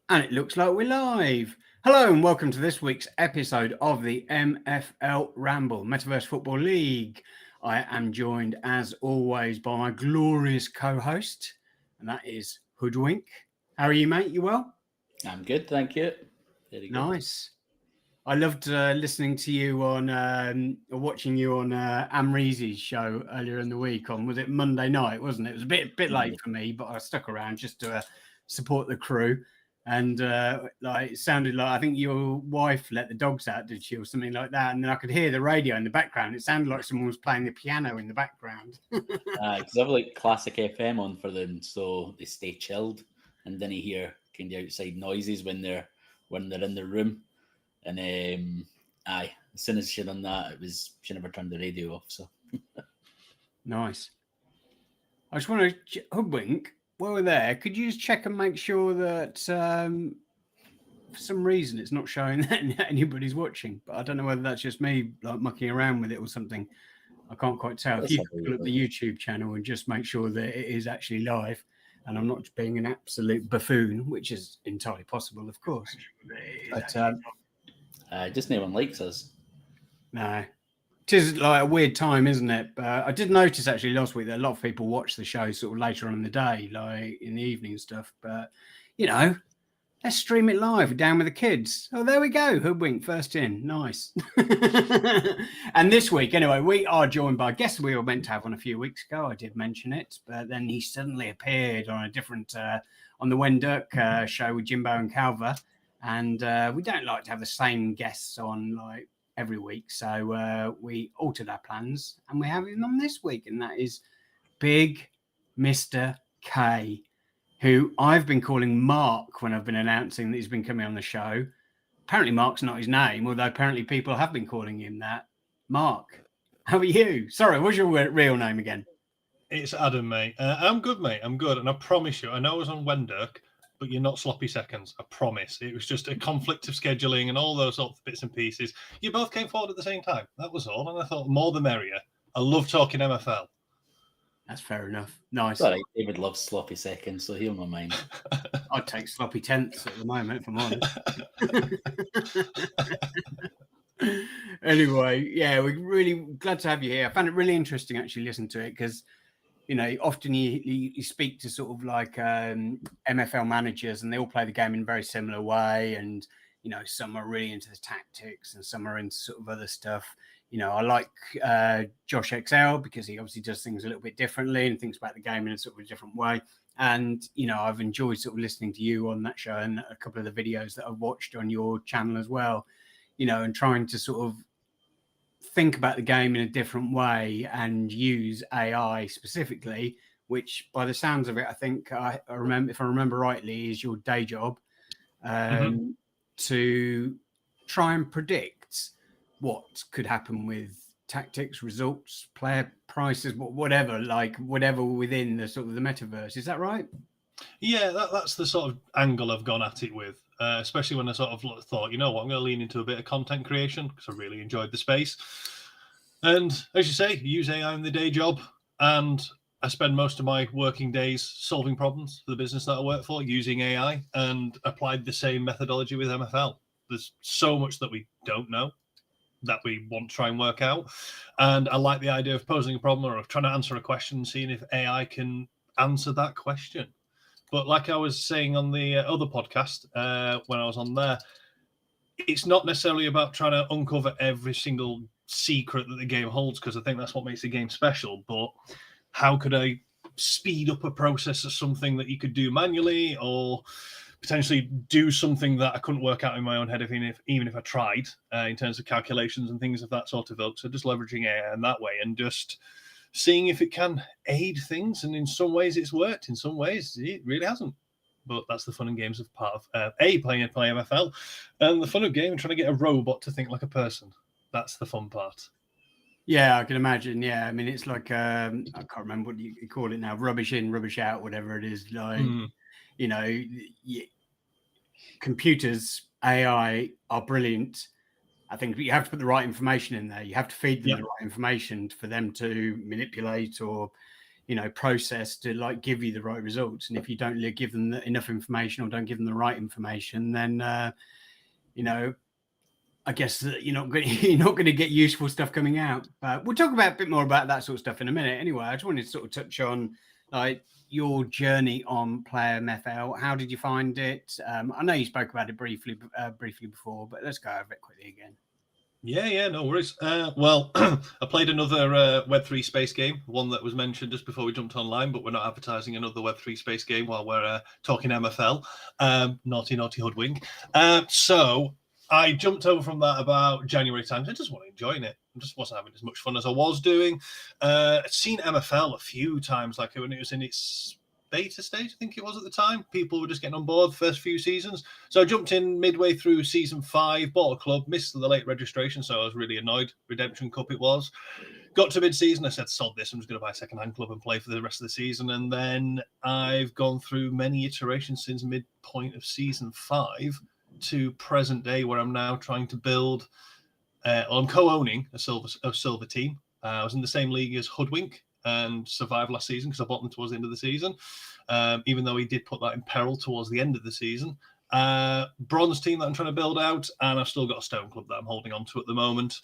And it looks like we're live. Hello and welcome to this week's episode of the MFL Ramble, Metaverse Football League. I am joined, as always, by my glorious co-host, and that is Hoodwink. How are you, mate? You well? I'm good, thank you. Very good. Nice. I loved listening to you on, or watching you on Amreezy's show earlier in the week on, was it Monday night, wasn't it? It was a bit late for me, but I stuck around just to support the crew. And like it sounded like, I think your wife let the dogs out, did she, or something like that? And then I could hear the radio in the background. It sounded like someone was playing the piano in the background. Because I have like classic FM on for them, so they stay chilled, and then you hear kind of outside noises when they're in the room. And as soon as she done that, she never turned the radio off. So Nice. I just want to Hoodwink. While we're there, could you just check and make sure that for some reason it's not showing that anybody's watching? But I don't know whether that's just me like mucking around with it or something. I can't quite tell. If you could pull up the YouTube channel and just make sure that it is actually live, and I'm not being an absolute buffoon, which is entirely possible, of course. But just no one likes us. No. It is like a weird time, isn't it? But I did notice actually last week that a lot of people watch the show sort of later on in the day, like in the evening and stuff. But, you know, let's stream it live. We're down with the kids. Oh, there we go. Hoodwink, first in. Nice. And this week, anyway, we are joined by a guest we were meant to have on a few weeks ago. I did mention it, but then he suddenly appeared on a different, on the BigMrK show with Jimbo and Calver. And we don't like to have the same guests on, like, every week, so we altered our plans and we have him on this week, and that is Big Mr. K, who I've been calling Mark when I've been announcing that he's been coming on the show. Apparently Mark's not his name, although apparently people have been calling him that. Mark, how are you? Sorry, what's your real name again? It's Adam, mate. I'm good, mate. I'm good, and I promise you, I know I was on BigMrK, but you're not sloppy seconds. I promise. It was just a conflict of scheduling and all those sorts of bits and pieces. You both came forward at the same time. That was all. And I thought, more the merrier. I love talking MFL. That's fair enough. Nice. Sorry, David loves sloppy seconds, so he'll not mind. I'd take sloppy tenths at the moment, if I'm honest. Anyway, yeah, we're really glad to have you here. I found it really interesting actually listening to it because, you know, often you speak to sort of like MFL managers and they all play the game in a very similar way. And, you know, some are really into the tactics and some are into sort of other stuff. You know, I like Josh XL because he obviously does things a little bit differently and thinks about the game in a sort of a different way. And, you know, I've enjoyed sort of listening to you on that show and a couple of the videos that I've watched on your channel as well, you know, and trying to sort of think about the game in a different way and use AI specifically, which by the sounds of it, I think I remember, if I remember rightly, is your day job, to try and predict what could happen with tactics, results, player prices, whatever within the sort of the metaverse. Is that right? Yeah, that's the sort of angle I've gone at it with, especially when I sort of thought, you know what, I'm going to lean into a bit of content creation because I really enjoyed the space. And as you say, use AI in the day job. And I spend most of my working days solving problems for the business that I work for using AI, and applied the same methodology with MFL. There's so much that we don't know that we want to try and work out. And I like the idea of posing a problem or of trying to answer a question and seeing if AI can answer that question. But like I was saying on the other podcast, when I was on there, it's not necessarily about trying to uncover every single secret that the game holds, because I think that's what makes the game special. But how could I speed up a process of something that you could do manually, or potentially do something that I couldn't work out in my own head, even if I tried, in terms of calculations and things of that sort of ilk. So just leveraging AI in that way and just seeing if it can aid things. And in some ways it's worked, in some ways it really hasn't. But that's the fun and games of part of playing MFL, and the fun of game and trying to get a robot to think like a person. That's the fun part. Yeah, I can imagine. Yeah, I mean, it's like I can't remember what you call it now, rubbish in, rubbish out, whatever it is. Like, you know, computers, AI are brilliant. I think you have to put the right information in there. You have to feed them the right information for them to manipulate or, process to like give you the right results. And if you don't give them enough information or don't give them the right information, then I guess that you're not going to get useful stuff coming out. But we'll talk about a bit more about that sort of stuff in a minute. Anyway, I just wanted to sort of touch on like your journey on Player MFL. How did you find it? I know you spoke about it briefly before, but let's go over it quickly again. Yeah, no worries. Well, I played another Web3 space game, one that was mentioned just before we jumped online, but we're not advertising another Web3 space game while we're talking MFL. Naughty Hoodwink. So I jumped over from that about January times. I just wasn't enjoying it. I just wasn't having as much fun as I was doing. I'd seen MFL a few times, like when it was in its beta stage, I think it was at the time. People were just getting on board the first few seasons. So I jumped in midway through season 5, bought a club, missed the late registration, so I was really annoyed. Redemption Cup it was. Got to mid-season, I said, sod this, I'm just going to buy a second-hand club and play for the rest of the season. And then I've gone through many iterations since midpoint of season 5 to present day, where I'm now trying to build, I'm co-owning a silver team. I was in the same league as Hoodwink and survived last season because I bought them towards the end of the season, even though he did put that in peril towards the end of the season. Bronze team that I'm trying to build out, and I've still got a stone club that I'm holding on to at the moment.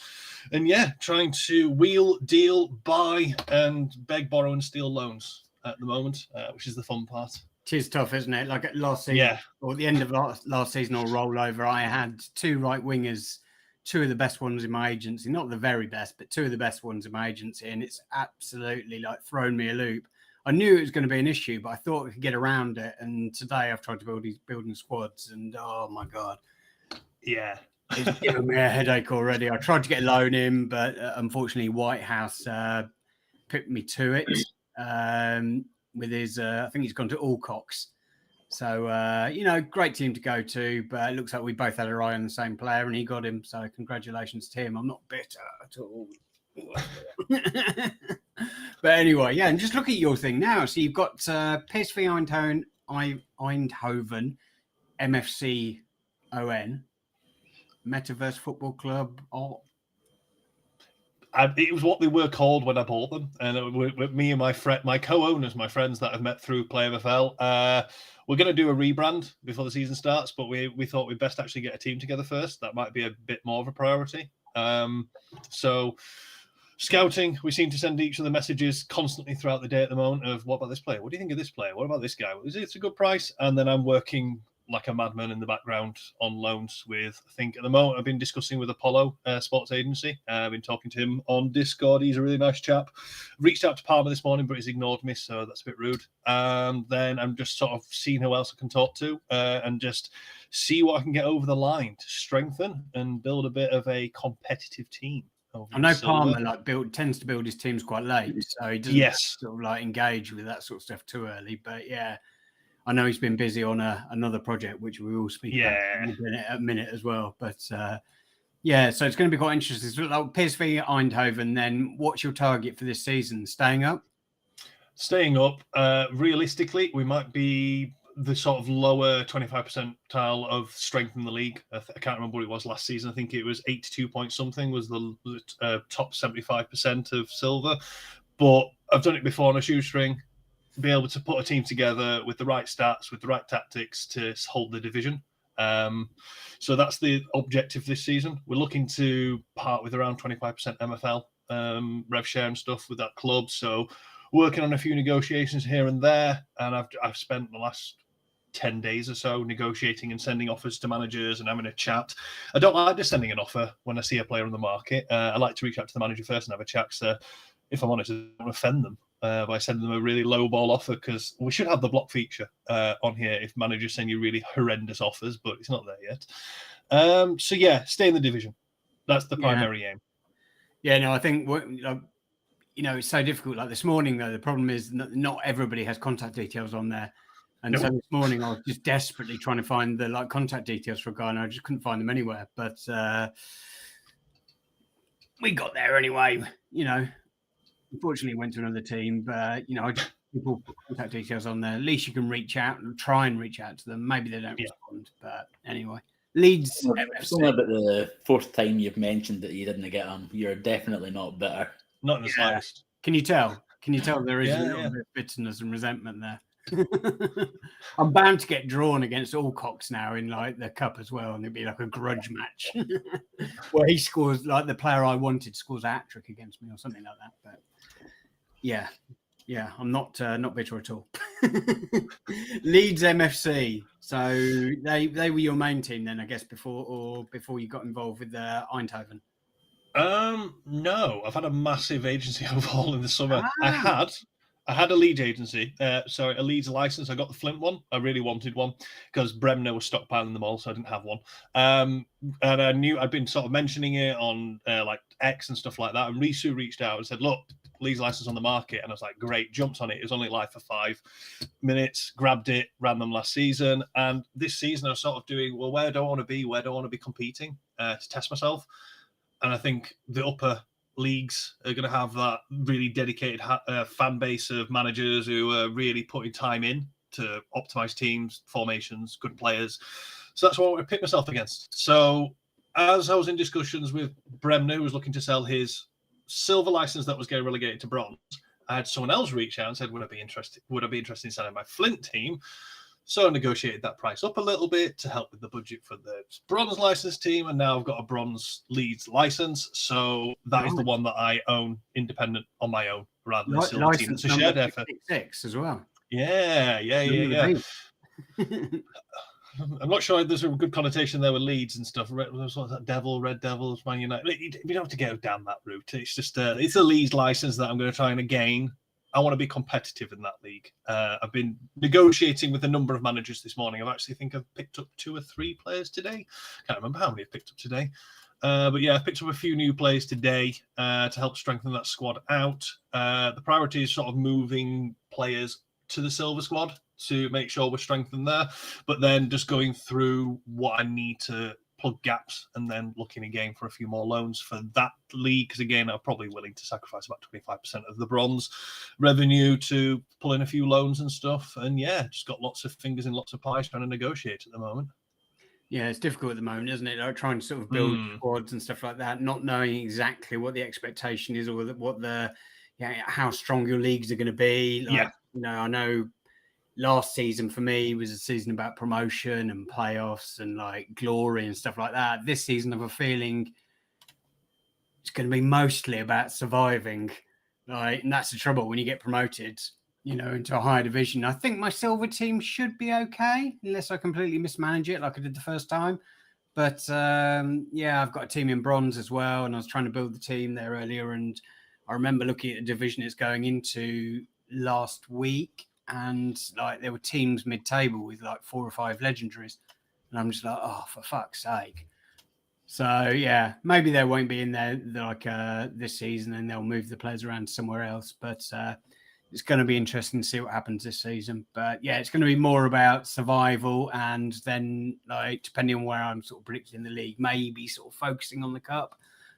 And yeah, trying to wheel, deal, buy, and beg, borrow, and steal loans at the moment, which is the fun part. It is tough, isn't it? Like at last season, or at the end of last season or rollover, I had 2 right wingers, 2 of the best ones in my agency, not the very best, but 2 of the best ones in my agency, and it's absolutely like thrown me a loop. I knew it was going to be an issue, but I thought we could get around it. And today I've tried to build these building squads, and oh my god, yeah, it's giving me a headache already. I tried to get a loan in, but unfortunately, White House put me to it with his. I think he's gone to Alcox. So, great team to go to, but it looks like we both had our eye on the same player and he got him. So congratulations to him. I'm not bitter at all. But anyway, yeah, and just look at your thing now. So you've got PSV Eindhoven, MFC ON, Metaverse Football Club. It was what they were called when I bought them, and with me and my co-owners, my friends that I've met through Play MFL. We're going to do a rebrand before the season starts, but we thought we'd best actually get a team together first. That might be a bit more of a priority. So scouting, we seem to send each other messages constantly throughout the day at the moment of, what about this player? What do you think of this player? What about this guy? It's a good price? And then I'm working like a madman in the background on loans with, I think at the moment I've been discussing with Apollo Sports Agency. I've been talking to him on Discord. He's a really nice chap. Reached out to Palmer this morning, but he's ignored me, so that's a bit rude. Then I'm just sort of seeing who else I can talk to and just see what I can get over the line to strengthen and build a bit of a competitive team. I know Palmer tends to build his teams quite late, so he doesn't sort of like engage with that sort of stuff too early. But yeah, I know he's been busy on another project, which we will speak about in a minute as well. But so it's going to be quite interesting. So, like PSV Eindhoven, then what's your target for this season? Staying up? Staying up. Realistically, we might be the sort of lower 25 percentile of strength in the league. I can't remember what it was last season. I think it was 82 point something was the top 75% of silver. But I've done it before on a shoestring. Be able to put a team together with the right stats, with the right tactics to hold the division. So that's the objective this season. We're looking to part with around 25% MFL rev share and stuff with that club. So working on a few negotiations here and there, and I've spent the last 10 days or so negotiating and sending offers to managers and having a chat. I don't like just sending an offer when I see a player on the market. I like to reach out to the manager first and have a chat. So if I'm honest, I don't want to offend them by sending them a really low ball offer, because we should have the block feature on here if managers send you really horrendous offers, but it's not there yet. So yeah, stay in the division. That's the primary aim. Yeah, no, I think it's so difficult. Like this morning, though, the problem is not everybody has contact details on there. And so this morning I was just desperately trying to find the contact details for a guy, and I just couldn't find them anywhere. But we got there anyway. Unfortunately, went to another team. But people put contact details on there. At least you can reach out and try and reach out to them. Maybe they don't respond. But anyway, Leeds. It's only about the 4th time you've mentioned that you didn't get them. You're definitely not bitter. Not in the slightest. Can you tell? Can you tell there is a Yeah, little yeah. bit of bitterness and resentment there? I'm bound to get drawn against Alcox now in like the cup as well, and it'd be like a grudge match where he scores, like the player I wanted scores a hat trick against me or something like that. But yeah, I'm not bitter at all. Leeds MFC. So they were your main team then, I guess, before you got involved with Eindhoven. No, I've had a massive agency overhaul in the summer. I had a Leeds agency, a Leeds license. I got the Flint one. I really wanted one because Bremner was stockpiling them all, so I didn't have one. And I knew I'd been sort of mentioning it on like X and stuff like that. And Risu reached out and said, "Look, Leeds license on the market." And I was like, "Great!" Jumped on it. It was only live for 5 minutes. Grabbed it, ran them last season, and this season I was sort of doing, well, where do I want to be? Where do I want to be competing to test myself? And I think the upper leagues are going to have that really dedicated fan base of managers who are really putting time in to optimize teams, formations, good players. So that's what I want to pick myself against. So as I was in discussions with Bremner, who was looking to sell his silver license that was getting relegated to bronze, I had someone else reach out and said, would I be interested in selling my Flint team? So I negotiated that price up a little bit to help with the budget for the bronze license team. And now I've got a bronze Leeds license. So that is the one that I own independent on my own rather than a silver team. It's a shared effort. 6 as well. Yeah. I'm not sure there's a good connotation there with Leeds and stuff. Red Devils, Man United. We don't have to go down that route. It's just it's a Leeds license that I'm going to try and gain. I want to be competitive in that league. I've been negotiating with a number of managers this morning. I've picked up 2 or 3 players today. Can't remember how many I've picked up today. But yeah, I've picked up a few new players today to help strengthen that squad out. The priority is sort of moving players to the silver squad to make sure we're strengthened there. But then just going through what I need to plug gaps and then looking again for a few more loans for that league, because again I'm probably willing to sacrifice about 25% of the bronze revenue to pull in a few loans and stuff. And yeah, just got lots of fingers in lots of pies trying to negotiate at the moment. Yeah, it's difficult at the moment, isn't it? Like trying to sort of build squads and stuff like that, not knowing exactly what the expectation is or how strong your leagues are going to be. I know last season for me was a season about promotion and playoffs and like glory and stuff like that. This season I have a feeling it's going to be mostly about surviving. And that's the trouble when you get promoted, into a higher division. I think my silver team should be okay unless I completely mismanage it like I did the first time. But I've got a team in bronze as well, and I was trying to build the team there earlier, and I remember looking at the division it's going into last week, and like there were teams mid-table with like 4 or 5 legendaries, and I'm just like, oh, for fuck's sake. So yeah, maybe they won't be in there like this season, and they'll move the players around somewhere else. But it's going to be interesting to see what happens this season. But yeah, it's going to be more about survival, and then like depending on where I'm sort of predicting the league, maybe sort of focusing on the cup.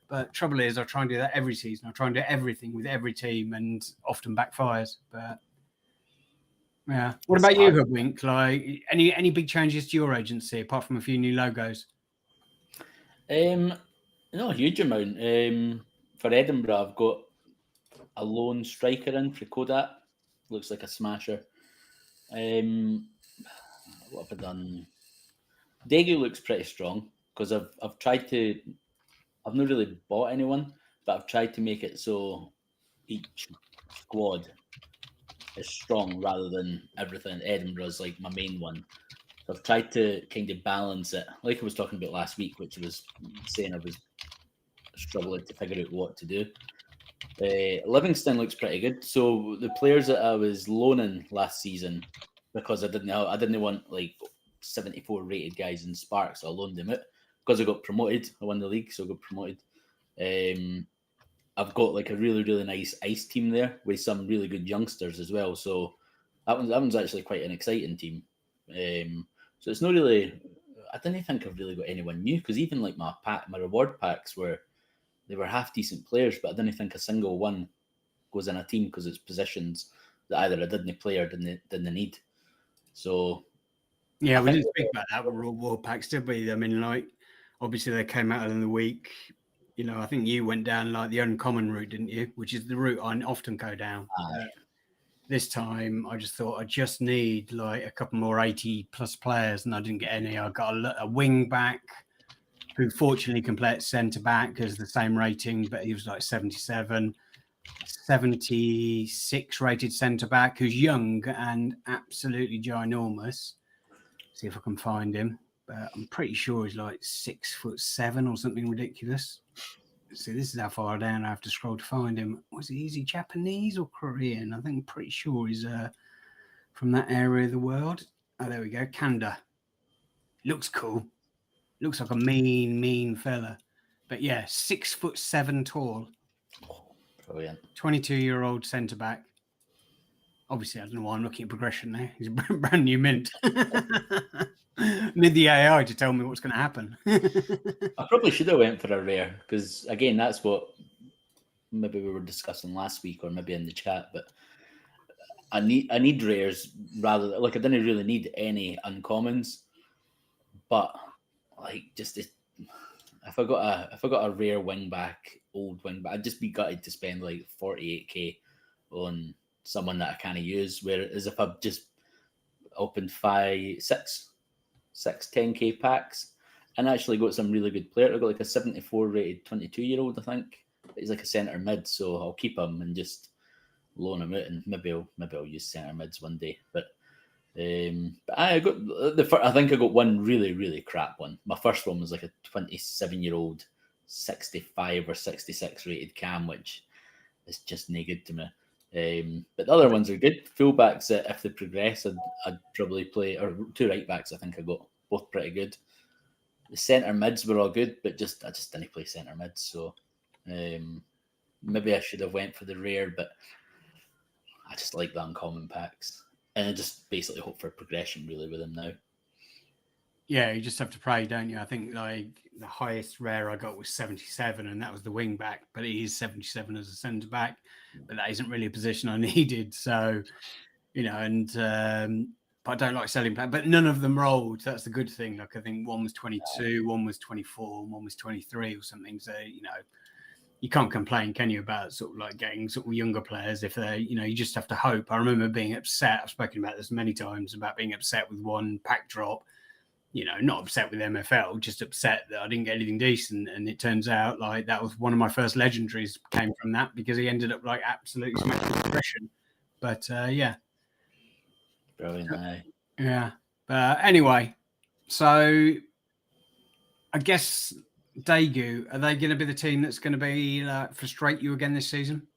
But trouble is, I try and do that every season. I try and do everything with every team, and often backfires. But yeah, what about you, Hoodwink? Like any big changes to your agency apart from a few new logos? Not a huge amount. For Edinburgh, I've got a lone striker in for Kodak. Looks like a smasher. What have I done? Degu looks pretty strong because I've tried to. I've not really bought anyone, but I've tried to make it so each squad is strong rather than everything. Edinburgh's like my main one. So I've tried to kind of balance it, like I was talking about last week, which was saying I was struggling to figure out what to do. Livingston looks pretty good. So the players that I was loaning last season, because I didn't want like 74 rated guys in Spark, so I loaned them out. Because I got promoted, I won the league, so I got promoted. I've got like a really, really nice ice team there with some really good youngsters as well. So that one's actually quite an exciting team. So it's not really. I didn't think I've really got anyone new, because even like my reward packs were half decent players, but I didn't think a single one goes in a team because it's positions that either I didn't play or didn't need. So yeah, we didn't speak about that with reward packs, did we? I mean, like obviously they came out in the week you know, I think you went down like the uncommon route, didn't you? Which is the route I often go down. Aye. This time, I just thought I just need like a couple more 80+ players, and I didn't get any. I got a wing back who fortunately can play at centre back because the same rating, but he was like 77. 76 rated centre back who's young and absolutely ginormous. See if I can find him, but I'm pretty sure he's like 6'7" or something ridiculous. See, this is how far down I have to scroll to find him. Was he Japanese or Korean? I think I'm pretty sure he's from that area of the world. Oh, there we go. Kanda. Looks cool. Looks like a mean fella. But yeah, 6'7" tall. Brilliant. 22-year-old centre back. Obviously, I don't know why I'm looking at progression now. He's a brand new mint. Need the AI to tell me what's going to happen. I probably should have went for a rare because, again, that's what maybe we were discussing last week or maybe in the chat. But I need rares rather than, like, I didn't really need any uncommons. But like, just if I got a rare wing back, old wing back, I'd just be gutted to spend like 48k on someone that I can't use. Whereas if I've just opened 10k packs and actually got some really good player, I got like a 74 rated 22-year-old, I think. He's like a centre mid, so I'll keep him and just loan him out, and maybe I'll use centre mids one day. But I got I think I got one really crap one. My first one was like a 27-year-old 65 or 66 rated cam, which is just no good to me. But the other ones are good. Fullbacks, if they progress, I'd probably play, or two right backs. I think I got both pretty good. The centre mids were all good, but I just didn't play centre mids. So maybe I should have went for the rare, but I just like the uncommon packs, and I just basically hope for progression really with them now. Yeah, you just have to pray, don't you? I think like the highest rare I got was 77, and that was the wing back, but he is 77 as a centre back, but that isn't really a position I needed. So, you know, and but I don't like selling players, but none of them rolled. That's the good thing. Like I think one was 22, one was 24, and one was 23 or something. So, you know, you can't complain, can you, about sort of like getting sort of younger players if they're, you know, you just have to hope. I remember being upset. I've spoken about this many times about being upset with one pack drop. You know, not upset with MFL, just upset that I didn't get anything decent. And it turns out like that was one of my first legendaries came from that, because he ended up like absolutely smashing progression. But yeah. Brilliant. Yeah. Anyway, so I guess Daegu, are they going to be the team that's going to be frustrate you again this season?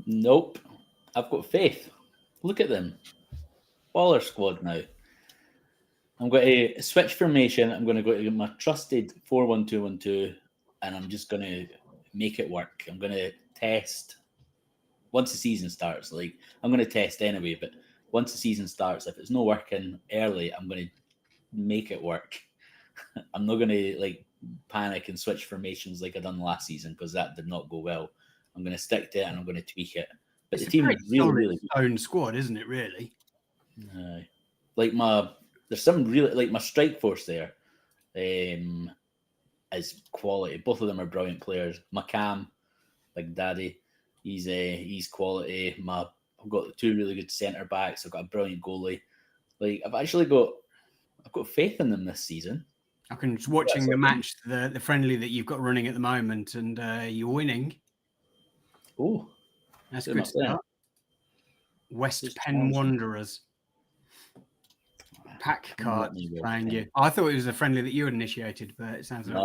Nope. I've got faith. Look at them. Baller squad now. I'm going to switch formation. I'm going to go to my trusted 4-1-2-1-2, and I'm just going to make it work. I'm going to test once the season starts. Like, I'm going to test anyway, but once the season starts, if it's not working early, I'm going to make it work. I'm not going to like panic and switch formations like I done last season, because that did not go well. I'm going to stick to it and I'm going to tweak it. But it's the team is really own squad, isn't it? Really. Like there's some really, like my strike force there is quality. Both of them are brilliant players. My Cam, Big Daddy, he's quality. I've got two really good centre backs. I've got a brilliant goalie. Like I've got faith in them this season. I can just watching the match, the friendly that you've got running at the moment, and you're winning. Oh, that's good start. West Penn Wanderers. Pack cards playing you. I thought it was a friendly that you had initiated, but it sounds like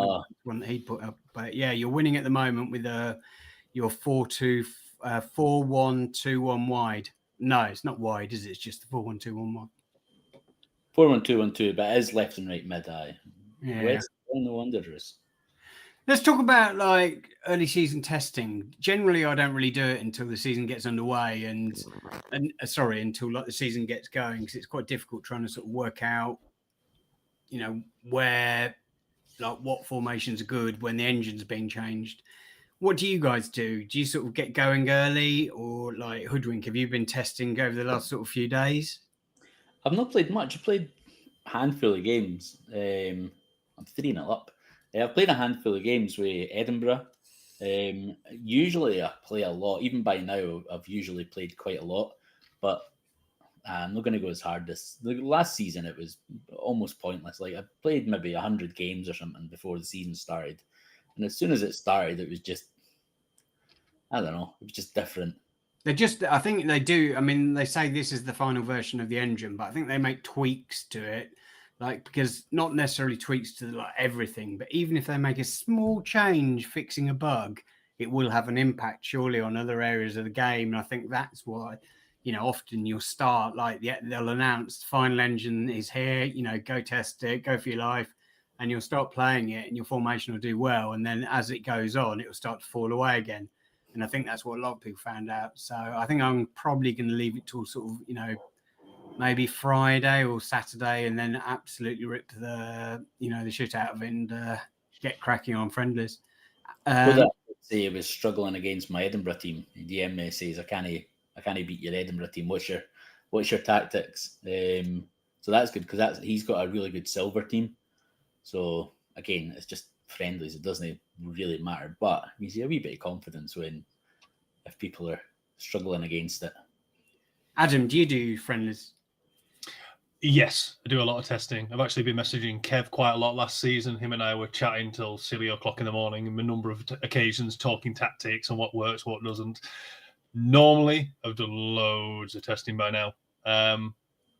one that he put up. But yeah, you're winning at the moment with your 4-1-2-1 wide. No, it's not wide, is it? It's just the 4-1-2-1 wide. 4-1-2-1-2, but it is left and right mid-eye. Yeah. West Penn Wanderers. Let's talk about like early season testing. Generally, I don't really do it until the season gets underway, and until like the season gets going, because it's quite difficult trying to sort of work out, you know, where like what formations are good when the engine's being changed. What do you guys do? Do you sort of get going early, or like Hoodwink? Have you been testing over the last sort of few days? I've not played much. I played a handful of games. I'm 3-0 up. I've played a handful of games with Edinburgh. Usually I play a lot. Even by now, I've usually played quite a lot. But I'm not going to go as hard this. The last season, it was almost pointless. Like I played maybe 100 games or something before the season started. And as soon as it started, it was just, I don't know, it was just different. I think they do. I mean, they say this is the final version of the engine, but I think they make tweaks to it. Like, because not necessarily tweaks to like everything, but even if they make a small change fixing a bug, it will have an impact surely on other areas of the game. And I think that's why, often you'll start like they'll announce the final engine is here, go test it, go for your life, and you'll start playing it and your formation will do well. And then as it goes on, it will start to fall away again. And I think that's what a lot of people found out. So I think I'm probably going to leave it till sort of, maybe Friday or Saturday, and then absolutely rip the shit out of it and get cracking on friendlies. I would say I was struggling against my Edinburgh team. DM says I can't beat your Edinburgh team. What's your tactics? So that's good because he's got a really good silver team. So again, it's just friendlies. It doesn't really matter, but you see a wee bit of confidence if people are struggling against it. Adam, do you do friendlies? Yes, I do a lot of testing. I've actually been messaging Kev quite a lot last season. Him and I were chatting till silly o'clock in the morning on a number of occasions, talking tactics and what works, what doesn't. Normally, I've done loads of testing by now.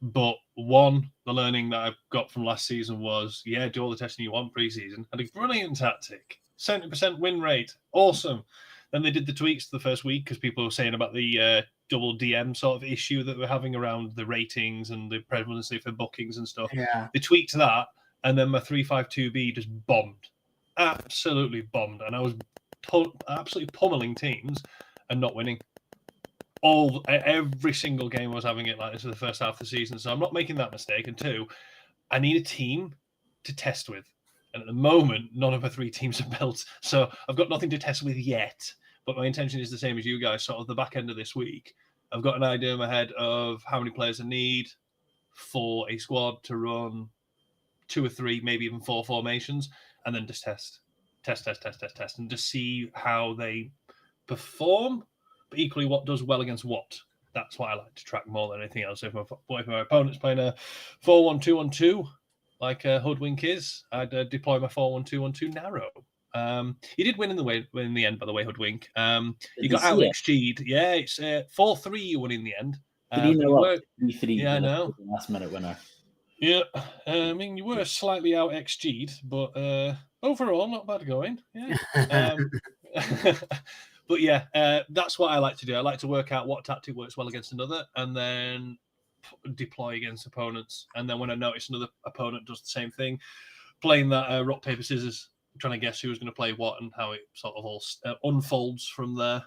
But the learning that I've got from last season was, do all the testing you want pre-season. Had a brilliant tactic, 70% win rate, awesome. Then they did the tweaks the first week because people were saying about the double DM sort of issue that we're having around the ratings and the prevalency for bookings and stuff. Yeah. They tweaked that, and then my 352B just bombed. Absolutely bombed. And I was absolutely pummeling teams and not winning. Every single game I was having it like this for the first half of the season. So I'm not making that mistake. And two, I need a team to test with. And at the moment, none of my three teams are built. So I've got nothing to test with yet. But my intention is the same as you guys. Sort of the back end of this week, I've got an idea in my head of how many players I need for a squad to run 2 or 3, maybe even 4 formations, and then just test, and just see how they perform. But equally, what does well against what. That's what I like to track more than anything else. If my opponent's playing a 4-1-2-1-2, like Hoodwink is, I'd deploy my 4-1-2-1-2 narrow. He did win in the end, by the way, Hoodwink. You got out XG'd. Yeah, it's 4-3 you won in the end. 3-3. Yeah, I know. Last minute winner. Yeah, I mean, you were slightly out XG'd, but overall, not bad going. Yeah. But yeah, that's what I like to do. I like to work out what tactic works well against another and then deploy against opponents. And then when I notice another opponent does the same thing, playing that rock, paper, scissors, trying to guess who's going to play what and how it sort of all unfolds from there.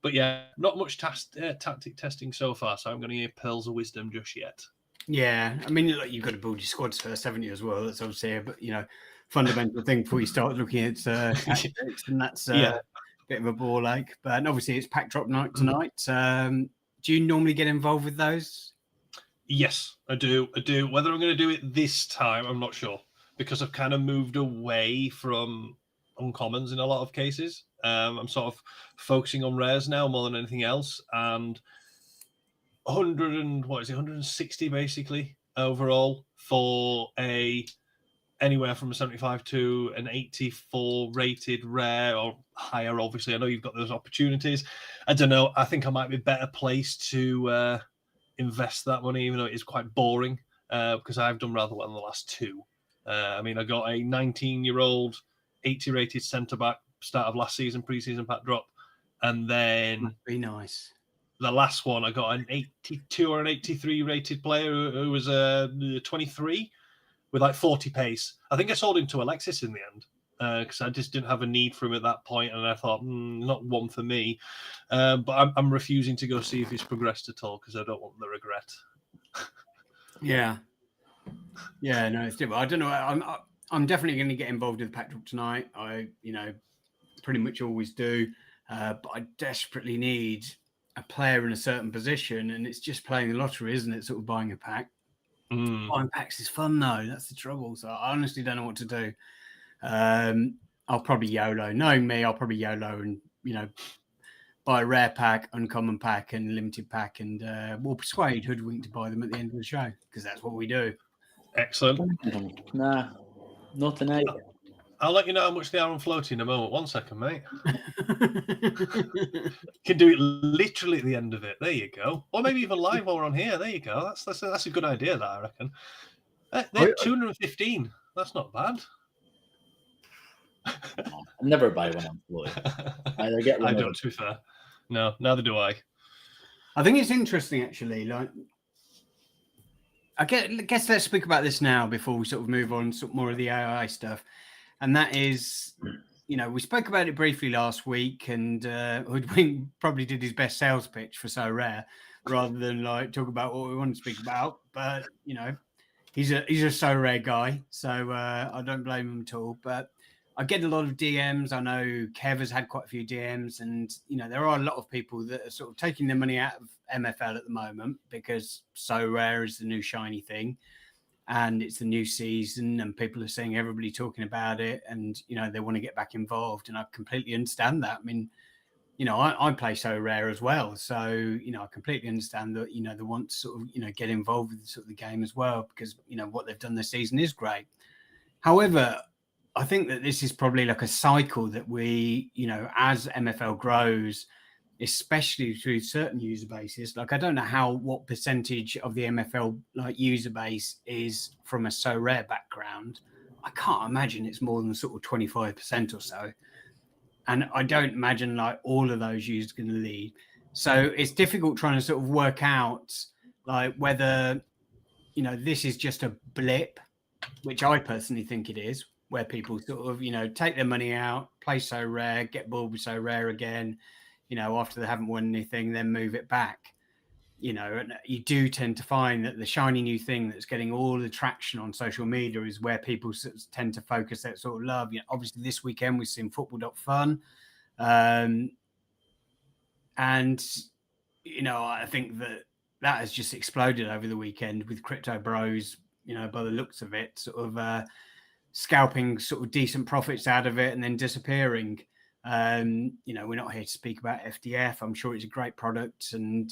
But yeah, not much tactic testing so far, so I'm going to hear pearls of wisdom just yet. Yeah, I mean, look, you've got to build your squads first, haven't you, as well? That's obviously a fundamental thing before you start looking at tactics, and that's a bit of a ball ache. But obviously, it's pack drop night tonight. Do you normally get involved with those? Yes, I do. Whether I'm going to do it this time, I'm not sure, because I've kind of moved away from uncommons in a lot of cases. I'm sort of focusing on rares now more than anything else, and 160 basically overall for anywhere from a 75 to an 84 rated rare or higher. Obviously, I know you've got those opportunities. I don't know. I think I might be better placed to invest that money, even though it is quite boring, because I've done rather well in the last 2. I mean, I got a 19-year-old 80 rated centre back start of last season pre-season pack drop, and then Must be nice. The last one I got an 82 or an 83 rated player who was 23 with like 40 pace. I think I sold him to Alexis in the end because I just didn't have a need for him at that point, and I thought not one for me. But I'm refusing to go see if he's progressed at all because I don't want the regret. Yeah, no, it's different. I don't know. I'm definitely going to get involved with the pack drop tonight. I pretty much always do, but I desperately need a player in a certain position, and it's just playing the lottery, isn't it? Sort of buying a pack. Buying packs is fun though. That's the trouble. So I honestly don't know what to do. I'll probably YOLO. Knowing me, I'll probably YOLO and, buy a rare pack, uncommon pack, and limited pack, and we'll persuade Hoodwink to buy them at the end of the show because that's what we do. Excellent. Nah, not tonight. I'll let you know how much they are on floating in a moment. 1 second, mate. Can do it literally at the end of it. There you go. Or maybe even live while we're on here. There you go. That's a good idea, that, I reckon. They're 215. That's not bad. I never buy one on floating. Either get one I don't, to be fair. No, neither do I. I think it's interesting, actually. Like, I guess let's speak about this now before we sort of move on to more of the AI stuff. And that is, we spoke about it briefly last week, and Hoodwink probably did his best sales pitch for So Rare rather than like talk about what we want to speak about. But, he's a So Rare guy, so I don't blame him at all. But I get a lot of DMs. I know Kev has had quite a few DMs, and there are a lot of people that are sort of taking their money out of MFL at the moment because So Rare is the new shiny thing, and it's the new season, and people are seeing everybody talking about it, and they want to get back involved, and I completely understand that. I mean, I play So Rare as well, so I completely understand that they want to sort of get involved with sort of the game as well because what they've done this season is great. However, I think that this is probably like a cycle that we, as MFL grows, especially through certain user bases, like I don't know what percentage of the MFL like user base is from a So Rare background. I can't imagine it's more than sort of 25% or so. And I don't imagine like all of those users are going to leave. So it's difficult trying to sort of work out like whether, this is just a blip, which I personally think it is, where people sort of, take their money out, play So Rare, get bored with So Rare again, after they haven't won anything, then move it back. And you do tend to find that the shiny new thing that's getting all the traction on social media is where people sort of tend to focus that sort of love. Obviously this weekend we've seen football.fun. And, I think that has just exploded over the weekend with crypto bros, by the looks of it, sort of scalping sort of decent profits out of it and then disappearing. We're not here to speak about FDF. I'm sure it's a great product, and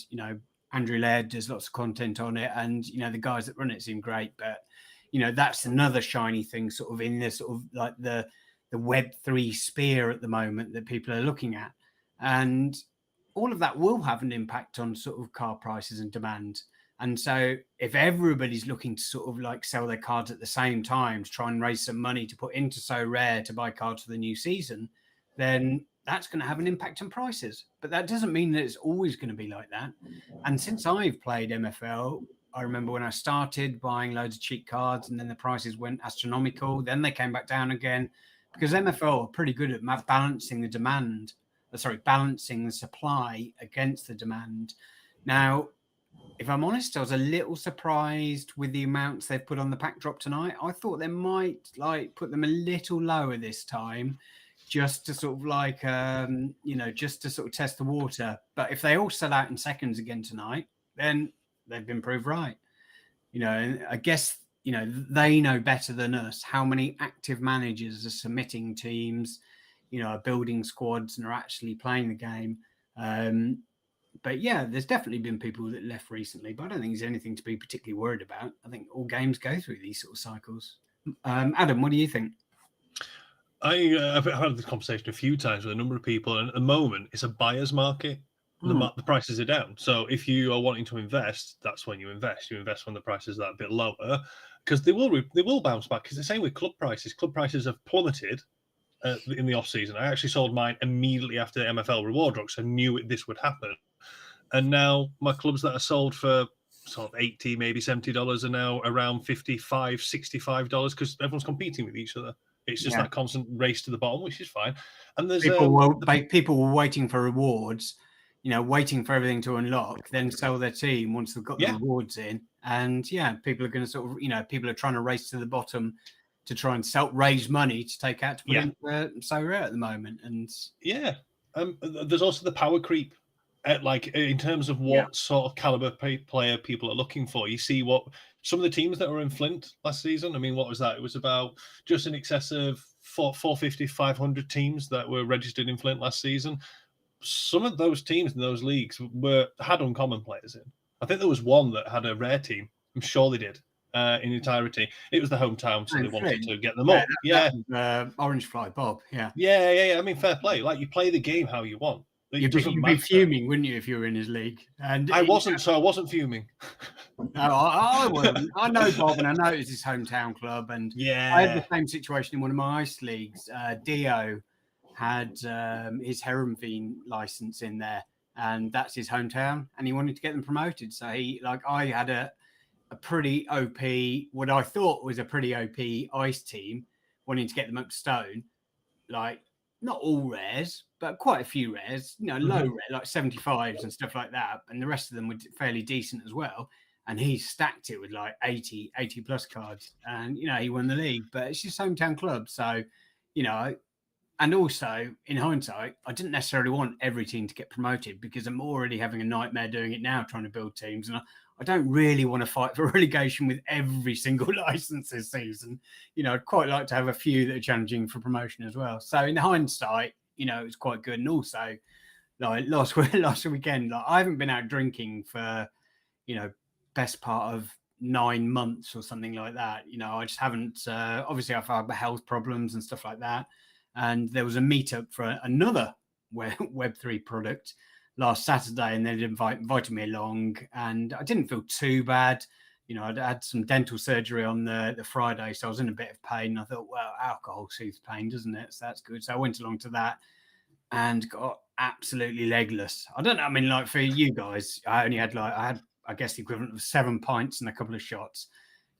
Andrew Laird does lots of content on it, and the guys that run it seem great. But that's another shiny thing, sort of in this sort of like the Web3 sphere at the moment that people are looking at, and all of that will have an impact on sort of card prices and demand. And so if everybody's looking to sort of like sell their cards at the same time to try and raise some money to put into So Rare to buy cards for the new season, then that's going to have an impact on prices. But that doesn't mean that it's always going to be like that. And since I've played MFL, I remember when I started buying loads of cheap cards and then the prices went astronomical. Then they came back down again because MFL are pretty good at balancing the supply against the demand. Now, if I'm honest, I was a little surprised with the amounts they've put on the pack drop tonight. I thought they might like put them a little lower this time, just to sort of like, just to sort of test the water. But if they all sell out in seconds again tonight, then they've been proved right. I guess, they know better than us how many active managers are submitting teams, are building squads and are actually playing the game. But yeah, there's definitely been people that left recently, but I don't think there's anything to be particularly worried about. I think all games go through these sort of cycles. Adam, what do you think? I've had this conversation a few times with a number of people, and at the moment, it's a buyer's market. The prices are down. So if you are wanting to invest, that's when you invest. You invest when the prices are that bit lower, because they will bounce back. Because the same with club prices. Club prices have plummeted in the off season. I actually sold mine immediately after the MFL reward drop, so I knew this would happen. And now my clubs that are sold for sort of $80, maybe $70 are now around $55, $65 because everyone's competing with each other. It's just that constant race to the bottom, which is fine. And there's people were waiting for rewards, waiting for everything to unlock, then sell their team once they've got the rewards in. And people are going to sort of, people are trying to race to the bottom to try and raise money to take out to put in So Rare at the moment. And there's also the power creep. Like in terms of what sort of caliber player people are looking for. You see what some of the teams that were in Flint last season. I mean, what was that? It was about just in excess of 450, 500 teams that were registered in Flint last season. Some of those teams in those leagues had uncommon players in. I think there was one that had a rare team. I'm sure they did in entirety. It was the hometown, so they wanted to get them up. Orange Fly Bob. Yeah. Yeah. I mean, fair play. Like, you play the game how you want. You'd be fuming, wouldn't you, if you were in his league? And I wasn't, so I wasn't fuming. No, I wasn't. I know Bob, and I know it's his hometown club. And yeah, I had the same situation in one of my ice leagues. Dio had his Heronveen license in there, and that's his hometown, and he wanted to get them promoted. So I had a pretty OP, what I thought was a pretty OP ice team, wanting to get them up to stone. Like, not all rares, but quite a few rares, low rare, like 75s and stuff like that. And the rest of them were fairly decent as well. And he stacked it with like 80 plus cards. And, he won the league. But it's his hometown club. So, and also, in hindsight, I didn't necessarily want every team to get promoted because I'm already having a nightmare doing it now, trying to build teams. And I don't really want to fight for relegation with every single license this season. I'd quite like to have a few that are challenging for promotion as well. So in hindsight, it was quite good. And also, like last weekend, like I haven't been out drinking for, best part of 9 months or something like that. I just haven't. Obviously, I've had health problems and stuff like that. And there was a meetup for another Web3 product last Saturday, and they'd invited me along, and I didn't feel too bad. I'd had some dental surgery on the Friday, so I was in a bit of pain. I thought, well, alcohol soothes pain, doesn't it? So that's good. So I went along to that and got absolutely legless. I don't know. I mean, like for you guys, I had, I guess, the equivalent of 7 pints and a couple of shots.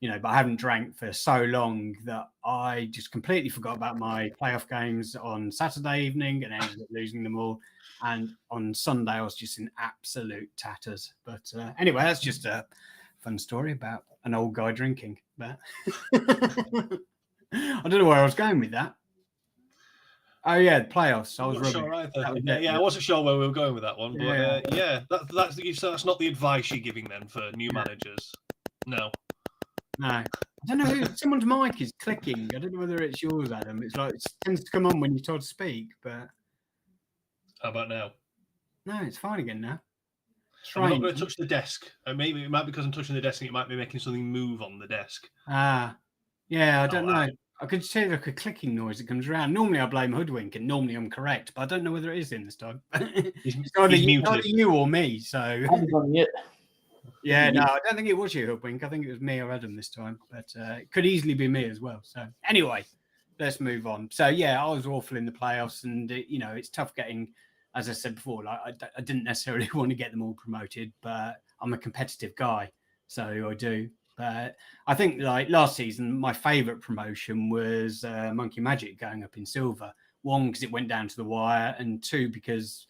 But I haven't drank for so long that I just completely forgot about my playoff games on Saturday evening and ended up losing them all. And on Sunday, I was just in absolute tatters. But anyway, that's just a fun story about an old guy drinking. But I don't know where I was going with that. Oh, yeah, the playoffs. I was not sure either. I wasn't sure where we were going with that one. But that's not the advice you're giving then for new managers. No. I don't know who someone's mic is clicking. I don't know whether it's yours, Adam. It's like it tends to come on when you're told to speak, but how about now? No, it's fine again now. I'm not going to touch the desk. Maybe it might be because I'm touching the desk and it might be making something move on the desk. Yeah, I don't know. I could see like a clicking noise that comes around. Normally I blame Hoodwink, and normally I'm correct, but I don't know whether it is in this time. It's either you or me. So I'm on mute. Yeah, no, I don't think it was you, Hoodwink. I think it was me or Adam this time, but it could easily be me as well. So anyway, let's move on. So yeah, I was awful in the playoffs, and it's tough getting, as I said before, like I didn't necessarily want to get them all promoted, but I'm a competitive guy, so I do. But I think like last season, my favourite promotion was Monkey Magic going up in silver. 1, because it went down to the wire, and 2, because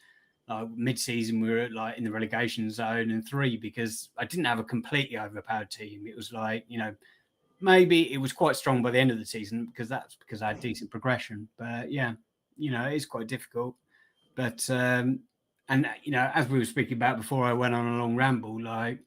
mid-season we were like in the relegation zone, and 3, because I didn't have a completely overpowered team. It was like, maybe it was quite strong by the end of the season because I had decent progression. But yeah, it is quite difficult. But and as we were speaking about before I went on a long ramble, like,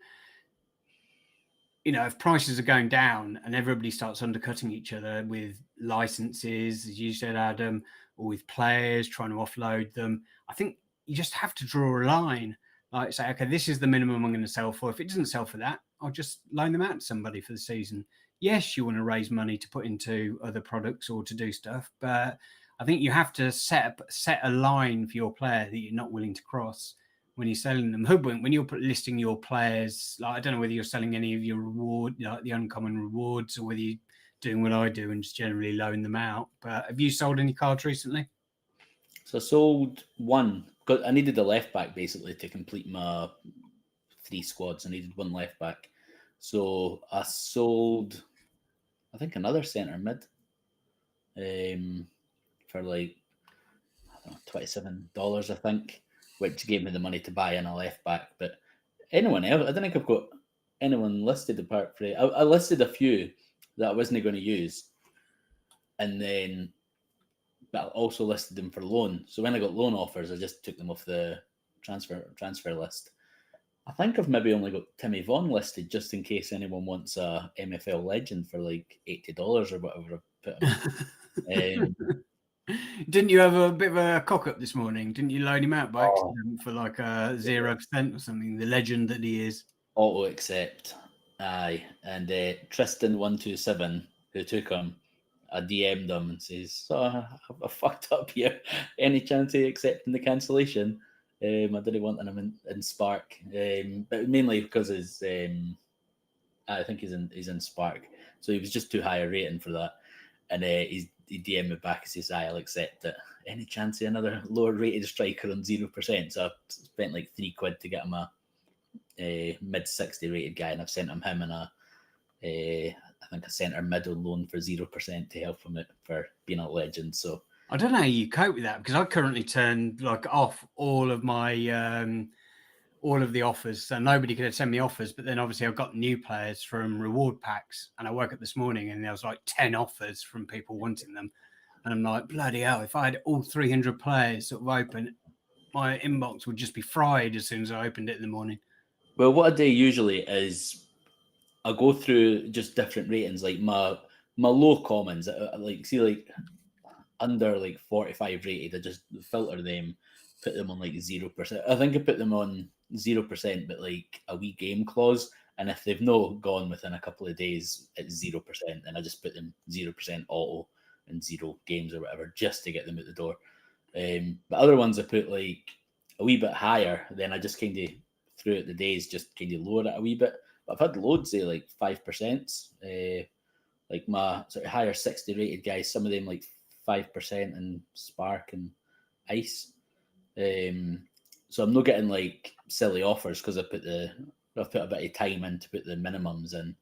if prices are going down and everybody starts undercutting each other with licenses, as you said, Adam, or with players trying to offload them, I think you just have to draw a line. Like say, okay, this is the minimum I'm going to sell for. If it doesn't sell for that, I'll just loan them out to somebody for the season. Yes, you want to raise money to put into other products or to do stuff, but I think you have to set a line for your player that you're not willing to cross when you're selling them. Hoodwink, when you're listing your players, like I don't know whether you're selling any of your reward, like the uncommon rewards, or whether you're doing what I do and just generally loan them out. But have you sold any cards recently? So I sold 1 because I needed a left back basically to complete my 3 squads. I needed 1 left back. So I sold, I think, another centre mid for like, I don't know, $27, I think, which gave me the money to buy in a left back. But anyone else, I don't think I've got anyone listed apart from I listed a few that I wasn't going to use. And then, but I also listed them for loan. So when I got loan offers, I just took them off the transfer list. I think I've maybe only got Timmy Vaughan listed just in case anyone wants a MFL legend for like $80 or whatever. I put him in. Didn't you have a bit of a cock up this morning? Didn't you load him out by Oh. accident for like a 0% or something? The legend that he is. Auto accept, aye. And Tristan127, who took him, I DM'd him and says, "So I fucked up here. Any chance of accepting the cancellation?" I didn't want him in Spark, but mainly because I think he's in Spark, so he was just too high a rating for that. And he DM'd me back and says, "I'll accept it. Any chance of another lower rated striker on 0%?" So I spent like £3 to get him a mid 60 rated guy, and I've sent him and I think a centre mid on loan for 0% to help him out for being a legend. So I don't know how you cope with that, because I currently turned like off all of my all of the offers, so nobody could send me offers. But then obviously I've got new players from reward packs, and I woke up this morning and there was like 10 offers from people wanting them, and I'm like, bloody hell, if I had all 300 players sort of open, my inbox would just be fried as soon as I opened it in the morning. well, what I do usually is I go through just different ratings, like my low commons, like see like under like 45 rated, I just filter them, put them on like 0%. I think I put them on 0%, but like a wee game clause. And if they've not gone within a couple of days, it's 0%. And I just put them 0% auto and 0 games or whatever, just to get them out the door. But other ones I put like a wee bit higher, then I just kind of throughout the days just kind of lower it a wee bit. But I've had loads say like 5%. Like my sort of higher 60 rated guys, some of them like 5% and Spark and Ice. So I'm not getting like silly offers because I've put a bit of time in to put the minimums in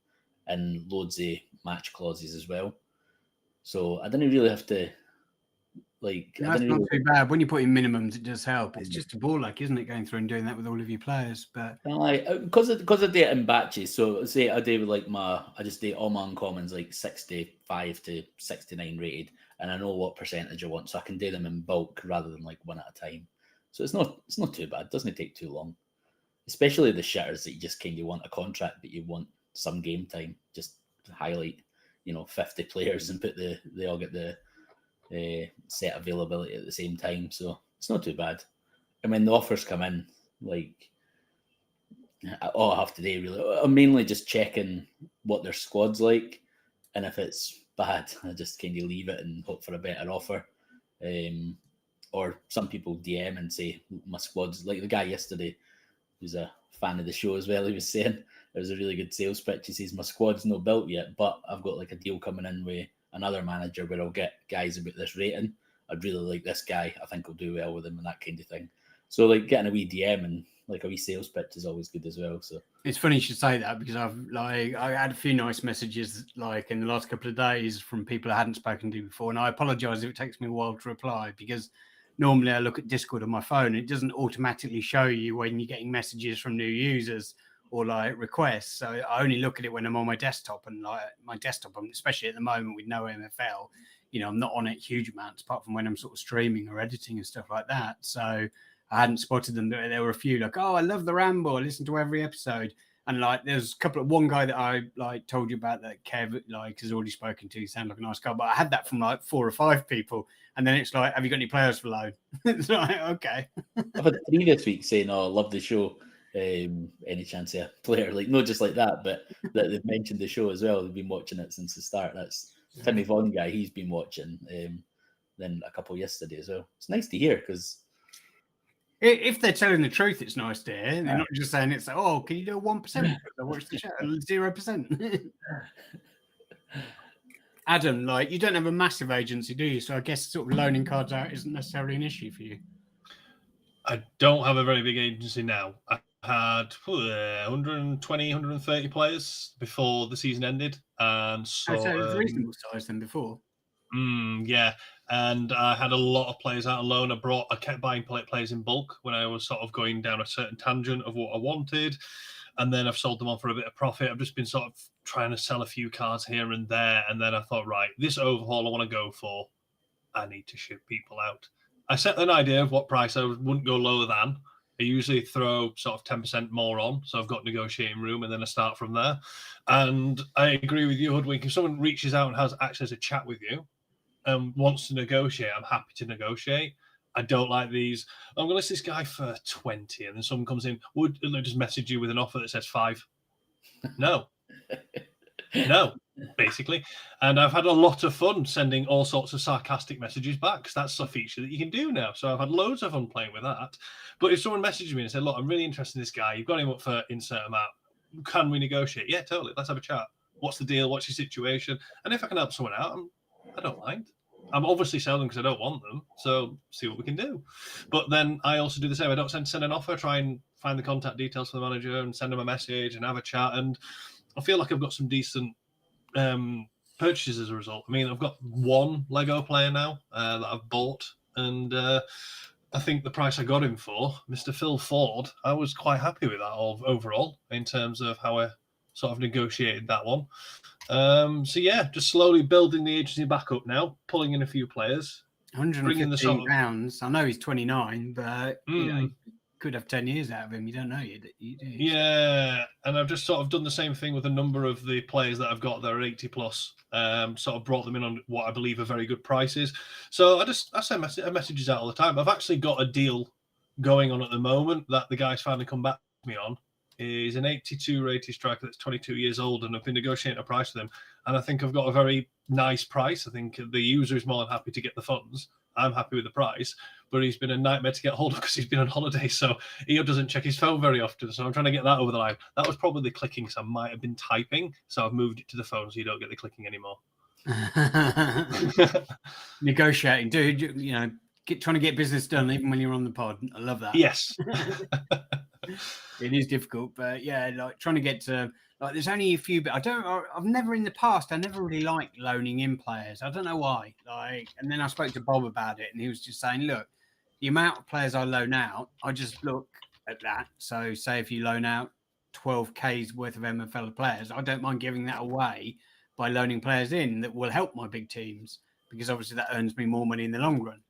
and loads of match clauses as well. So I didn't really have to like. That's not too bad. When you put in minimums, it does help. It's just a ball like, isn't it, going through and doing that with all of your players? But because I do it in batches. So say I do like I just do all my uncommons like 65 to 69 rated, and I know what percentage I want, so I can do them in bulk rather than like one at a time. So it's not too bad. It doesn't take too long, especially the shitters that you just kind of want a contract, but you want some game time. Just highlight, 50 players and put they all get the set availability at the same time. So it's not too bad. And when the offers come in, like all I have to do really, I'm mainly just checking what their squad's like, and if it's bad, I just kind of leave it and hope for a better offer. Or some people DM and say my squad's like the guy yesterday, who's a fan of the show as well. He was saying it was a really good sales pitch. He says my squad's not built yet, but I've got like a deal coming in with another manager where I'll get guys about this rating. I'd really like this guy. I think I'll do well with him and that kind of thing. So like getting a wee DM and like a wee sales pitch is always good as well. So it's funny you should say that, because I had a few nice messages like in the last couple of days from people I hadn't spoken to before, and I apologize if it takes me a while to reply, because normally I look at Discord on my phone and it doesn't automatically show you when you're getting messages from new users or like requests. So I only look at it when I'm on my desktop, and like my desktop, especially at the moment with no MFL, I'm not on it huge amounts apart from when I'm sort of streaming or editing and stuff like that. So I hadn't spotted them. There were a few like, oh, I love the Ramble, I listen to every episode. And like, there's one guy that I like told you about that Kev like has already spoken to. He sounded like a nice guy, but I had that from like 4 or 5 people, and then it's like, have you got any players for loan? It's like, okay. I've had 3 this week saying, "Oh, I love the show. Any chance of a player?" Like not just like that, but that they've mentioned the show as well. They've been watching it since the start. That's Timmy Vaughan guy. He's been watching. Then a couple yesterday as well. It's nice to hear, because if they're telling the truth, it's nice to hear. They're not just saying it's, oh, can you do 1%? I watched the show, 0%. Adam, like, you don't have a massive agency, do you? So I guess sort of loaning cards out isn't necessarily an issue for you. I don't have a very big agency now. I had 120, 130 players before the season ended. And so it was reasonable size than before. Yeah, and I had a lot of players out on loan. I kept buying players in bulk when I was sort of going down a certain tangent of what I wanted, and then I've sold them on for a bit of profit. I've just been sort of trying to sell a few cards here and there, and then I thought, right, this overhaul I want to go for, I need to ship people out. I set an idea of what price I wouldn't go lower than, I usually throw sort of 10% more on, so I've got negotiating room, and then I start from there. And I agree with you, Hoodwink. If someone reaches out and has access to chat with you and wants to negotiate, I'm happy to negotiate. I don't like these. I'm going to list this guy for 20, and then someone comes in, would just message you with an offer that says 5. No. No, basically. And I've had a lot of fun sending all sorts of sarcastic messages back, because that's a feature that you can do now. So I've had loads of fun playing with that. But if someone messaged me and said, look, I'm really interested in this guy, you've got him up for insert amount, can we negotiate? Yeah, totally. Let's have a chat. What's the deal? What's your situation? And if I can help someone out, I don't mind. I'm obviously selling because I don't want them, so see what we can do. But then I also do the same. I don't send an offer, try and find the contact details for the manager and send them a message and have a chat. And I feel like I've got some decent purchases as a result. I mean, I've got one Lego player now that I've bought, and I think the price I got him for, Mr. Phil Ford, I was quite happy with that overall in terms of how I sort of negotiated that one. So yeah, just slowly building the agency back up now, pulling in a few players. 115 pounds. I know he's 29, but you know, could have 10 years out of him. You don't know. You do. Yeah, and I've just sort of done the same thing with a number of the players that I've got that are 80 plus. Sort of brought them in on what I believe are very good prices. So I send messages out all the time. I've actually got a deal going on at the moment that the guy's finally come back to me on. Is an 82 rated striker that's 22 years old, and I've been negotiating a price with him. And I think I've got a very nice price. I think the user is more than happy to get the funds. I'm happy with the price, but he's been a nightmare to get hold of because he's been on holiday, so he doesn't check his phone very often. So I'm trying to get that over the line. That was probably the clicking, so I might have been typing, so I've moved it to the phone so you don't get the clicking anymore. Negotiating, dude. You know, trying to get business done even when you're on the pod. I love that. Yes. It is difficult, but yeah, like trying to get to like there's only a few, but I've never in the past, I never really liked loaning in players. I don't know why. Like, and then I spoke to Bob about it, and he was just saying, look, the amount of players I loan out, I just look at that. So say if you loan out 12K's worth of MFL players, I don't mind giving that away by loaning players in that will help my big teams, because obviously that earns me more money in the long run.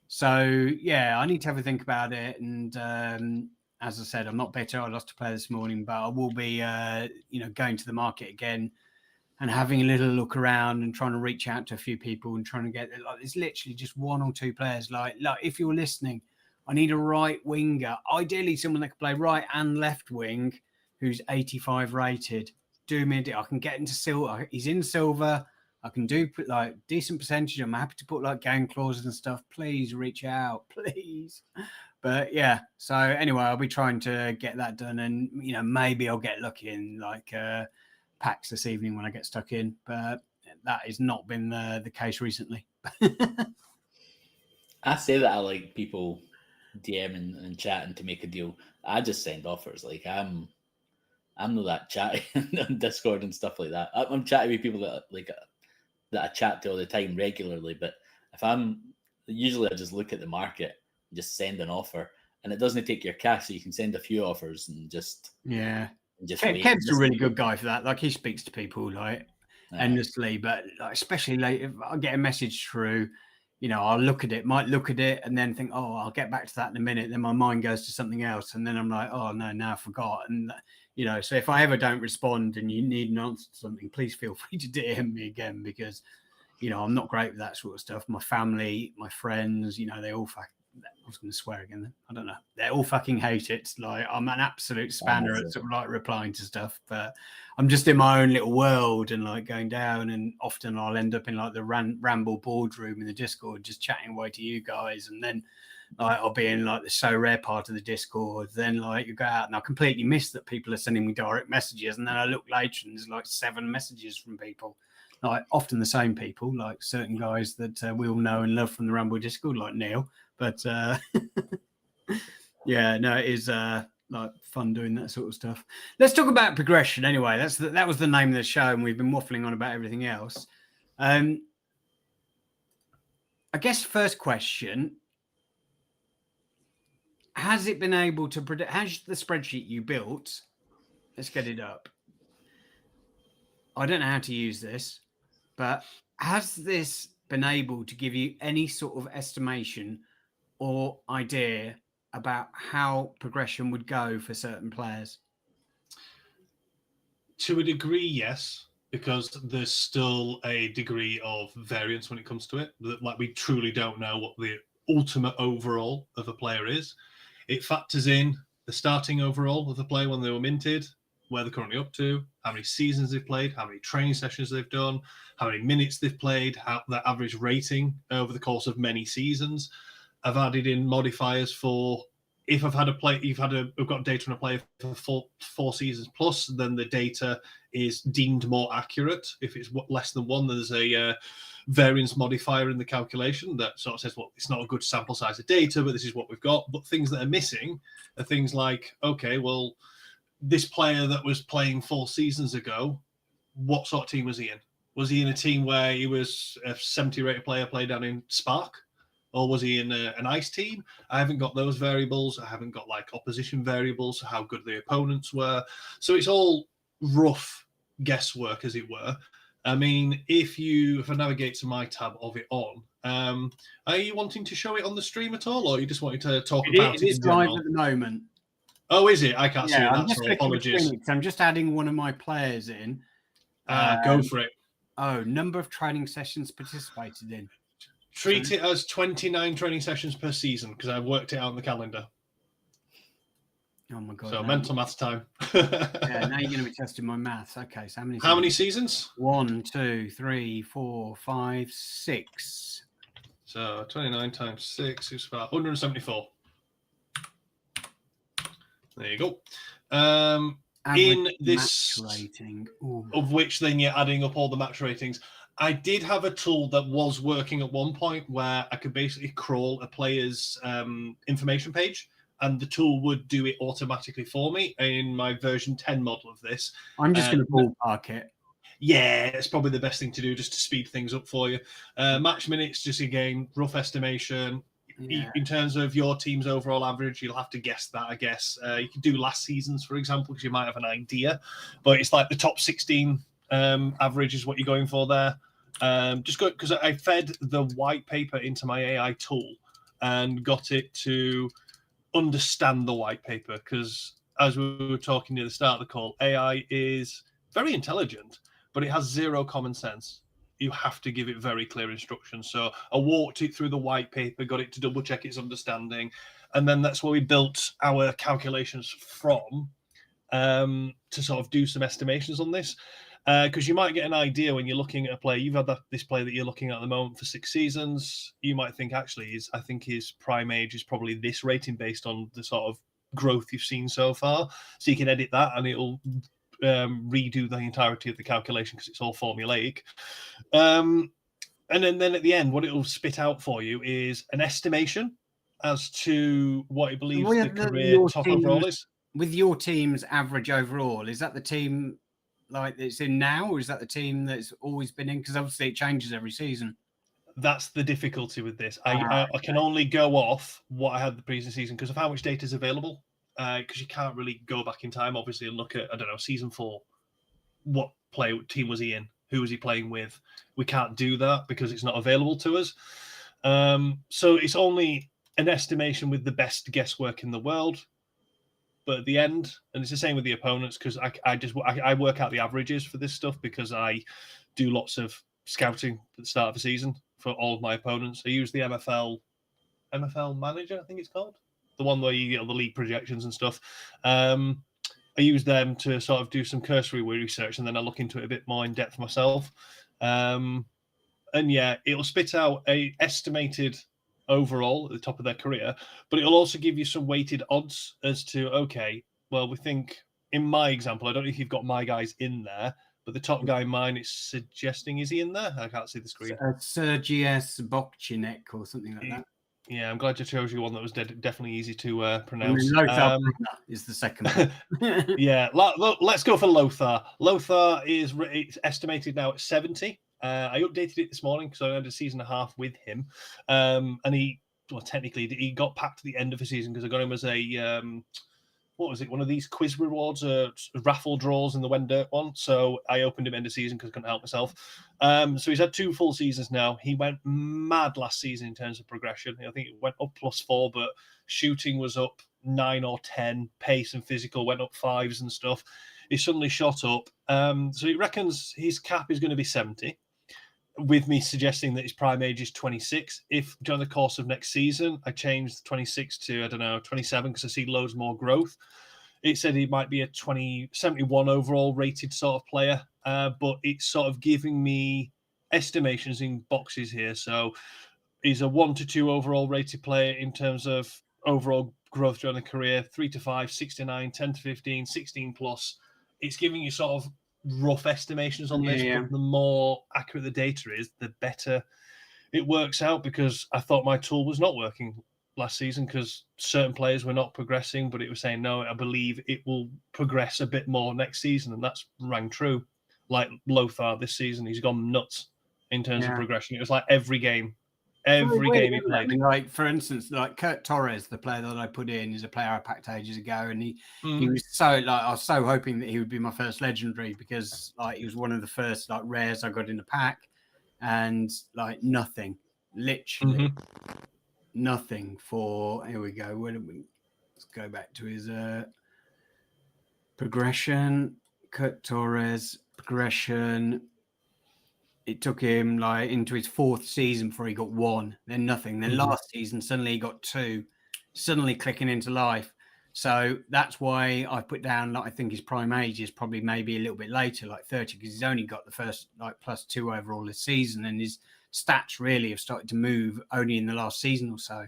So yeah, I need to have a think about it. And as I said, I'm not bitter. I lost a player this morning, but I will be, going to the market again and having a little look around and trying to reach out to a few people and trying to get like it's literally just 1 or 2 players. Like if you're listening, I need a right winger, ideally someone that can play right and left wing, who's 85 rated. Do me a deal. I can get into silver. He's in silver. I can do like decent percentage. I'm happy to put like game clauses and stuff. Please reach out, please. But yeah, so anyway, I'll be trying to get that done, and maybe I'll get lucky in like packs this evening when I get stuck in. But that has not been the case recently. I say that I like people DMing and chatting to make a deal. I just send offers. Like I'm not that chatty on Discord and stuff like that. I'm chatty with people that I chat to all the time regularly. But if usually I just look at the market and just send an offer, and it doesn't take your cash, so you can send a few offers and just Kev's a really good guy for that. Like he speaks to people like endlessly, but like, especially like if I get a message through, I'll might look at it and then think, oh, I'll get back to that in a minute. Then my mind goes to something else, and then I'm like, oh no, now I forgot. And so if I ever don't respond and you need an answer to something, please feel free to DM me again, because I'm not great with that sort of stuff. My family, my friends, they all I was going to swear again then. I don't know. They all fucking hate it. Like I'm an absolute spanner at sort of like replying to stuff, but I'm just in my own little world and like going down, and often I'll end up in like the Ramble boardroom in the Discord just chatting away to you guys, and then like I'll be in like the so rare part of the Discord. Then like you go out and I completely miss that people are sending me direct messages, and then I look later and there's like 7 messages from people. Like often the same people, like certain guys that we all know and love from the Ramble Discord, like Neil. But yeah, no, it is like fun doing that sort of stuff. Let's talk about progression anyway. That was the name of the show, and we've been waffling on about everything else. I guess first question: has it been able to predict? Has the spreadsheet you built? Let's get it up. I don't know how to use this, but has this been able to give you any sort of estimation or idea about how progression would go for certain players? To a degree, yes, because there's still a degree of variance when it comes to it. Like, we truly don't know what the ultimate overall of a player is. It factors in the starting overall of the player when they were minted, where they're currently up to, how many seasons they've played, how many training sessions they've done, how many minutes they've played, how their average rating over the course of many seasons. I've added in modifiers for if I've had a play, we've got data on a player for four seasons plus, then the data is deemed more accurate. If it's less than one, there's a variance modifier in the calculation that sort of says, well, it's not a good sample size of data, but this is what we've got. But things that are missing are things like, okay, well, this player that was playing 4 seasons ago, what sort of team was he in? Was he in a team where he was a 70 rated player played down in Spark? Or was he in an ice team? I haven't got those variables. I haven't got like opposition variables, how good the opponents were. So it's all rough guesswork, as it were. I mean, if I navigate to my tab of it on, are you wanting to show it on the stream at all, or are you just wanting to talk about it? It is live at the moment. Oh, is it? I can't see it. I'm That's just all. Apologies. I'm just adding one of my players in. Go for it. Oh, number of training sessions participated in. Treat it as 29 training sessions per season, because I've worked it out in the calendar. Oh my god! So mental maths time. Yeah, now you're going to be testing my maths. Okay, so how many seasons? 1, 2, 3, 4, 5, 6. So 29 times 6 is about 174. There you go. In this match rating, of which then you're adding up all the match ratings. I did have a tool that was working at one point where I could basically crawl a player's information page, and the tool would do it automatically for me in my version 10 model of this. I'm just going to ballpark it. Yeah, it's probably the best thing to do just to speed things up for you. Match minutes, just again, rough estimation. Yeah. In terms of your team's overall average, you'll have to guess that, I guess. You can do last season's, for example, because you might have an idea. But it's like the top 16 average is what you're going for there. Just go because I fed the white paper into my AI tool and got it to understand the white paper, because as we were talking near the start of the call, AI is very intelligent, but it has zero common sense. You have to give it very clear instructions. So I walked it through the white paper, got it to double check its understanding, and then that's where we built our calculations from to sort of do some estimations on this. Because you might get an idea when you're looking at a player. You've had this player that you're looking at the moment for 6 seasons. You might think, actually, I think his prime age is probably this rating based on the sort of growth you've seen so far. So you can edit that, and it'll redo the entirety of the calculation because it's all formulaic. And then at the end, what it will spit out for you is an estimation as to what it believes the career top overall is. With your team's average overall, is that the team like it's in now, or is that the team that's always been in? Because obviously it changes every season. That's the difficulty with this. I can only go off what I had the previous season because of how much data is available. Because you can't really go back in time, obviously, and look at, I don't know, season 4. What team was he in? Who was he playing with? We can't do that because it's not available to us. So it's only an estimation with the best guesswork in the world. But at the end, and it's the same with the opponents, because I work out the averages for this stuff because I do lots of scouting at the start of the season for all of my opponents. I use the MFL manager, I think it's called. The one where you get all the league projections and stuff. I use them to sort of do some cursory research, and then I look into it a bit more in depth myself. And yeah, it'll spit out a estimated overall at the top of their career, but it'll also give you some weighted odds as to, okay, well, we think in my example, I don't know if you've got my guys in there, but the top guy in mine is suggesting, is he in there? I can't see the screen. Sergius Bokchinek or something like that. Yeah, I'm glad you chose you one that was definitely easy to pronounce. Lothar is the second one. Yeah, let's go for Lothar. Lothar is estimated now at 70. I updated it this morning because I had a season and a half with him. And technically he got packed at the end of the season because I got him as a what was it? One of these quiz rewards, raffle draws in the When Dirt one. So I opened him end of season because I couldn't help myself. So he's had 2 full seasons now. He went mad last season in terms of progression. I think it went up +4, but shooting was up 9 or 10. Pace and physical went up 5s and stuff. He suddenly shot up. So he reckons his cap is going to be 70. With me suggesting that his prime age is 26. If during the course of next season I change 26 to, I don't know, 27 because I see loads more growth, it said he might be a 71 overall rated sort of player, but it's sort of giving me estimations in boxes here. So he's a 1 to 2 overall rated player in terms of overall growth during the career, 3 to 5, 6 to 9, 10 to 15, 16 plus. It's giving you sort of rough estimations on this, but the more accurate the data is, the better it works out, because I thought my tool was not working last season because certain players were not progressing, but it was saying, no, I believe it will progress a bit more next season, and that's rang true. Like Lothar this season, he's gone nuts in terms of progression. It was like every game he played. I mean, like, for instance, like Kurt Torres, the player that I put in, is a player I packed ages ago, and he was so, like, I was so hoping that he would be my first legendary, because like he was one of the first like rares I got in the pack, and like nothing, literally nothing for. Here we go. Let's go back to his progression. Kurt Torres progression. It took him like into his 4th season before he got 1, then nothing. Then last season, suddenly he got 2, suddenly clicking into life. So that's why I put down, like, I think his prime age is probably maybe a little bit later, like 30, because he's only got the first like +2 overall this season, and his stats really have started to move only in the last season or so.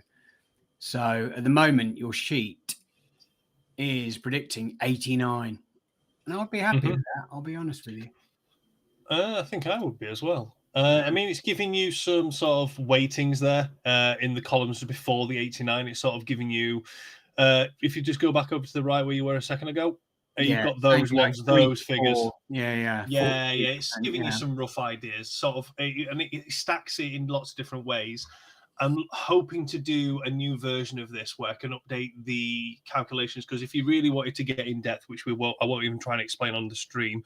So at the moment, your sheet is predicting 89, and I'll be happy with that. I'll be honest with you. I think I would be as well. I mean, it's giving you some sort of weightings there in the columns before the 89. It's sort of giving you, if you just go back over to the right where you were a second ago, you've got those ones, like those figures. Yeah. It's giving you some rough ideas, sort of, and it stacks it in lots of different ways. I'm hoping to do a new version of this where I can update the calculations, because if you really wanted to get in depth, which I won't even try and explain on the stream,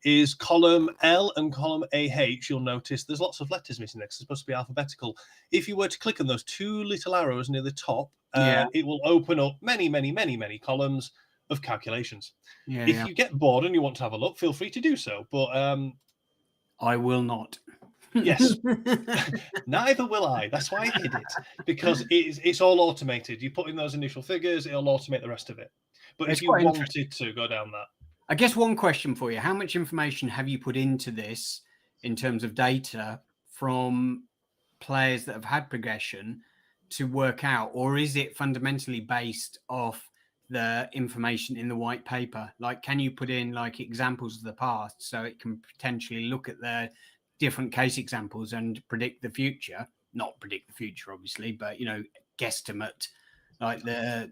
is column L and column AH, you'll notice there's lots of letters missing next. It's supposed to be alphabetical. If you were to click on those 2 little arrows near the top, it will open up many columns of calculations. If you get bored and you want to have a look, feel free to do so. But I will not. Yes, neither will I. That's why I hid it, because it's all automated. You put in those initial figures, it'll automate the rest of it. But if you wanted to go down that, I guess one question for you: how much information have you put into this in terms of data from players that have had progression to work out, or is it fundamentally based off the information in the white paper? Like, can you put in like examples of the past so it can potentially look at the different case examples and predict the future? Not predict the future, obviously, but, you know, guesstimate like the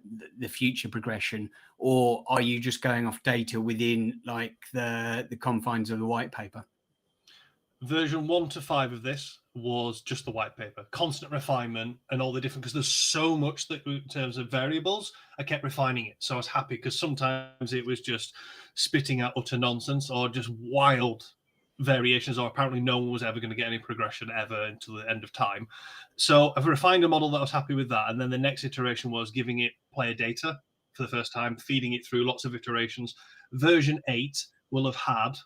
future progression, or are you just going off data within like the confines of the white paper? Version 1 to 5 of this was just the white paper, constant refinement and all the different, because there's so much that in terms of variables, I kept refining it. So I was happy, because sometimes it was just spitting out utter nonsense or just wild variations, or apparently no one was ever going to get any progression ever until the end of time. So I've refined a model that I was happy with that. And then the next iteration was giving it player data for the first time, feeding it through lots of iterations. Version 8 will have had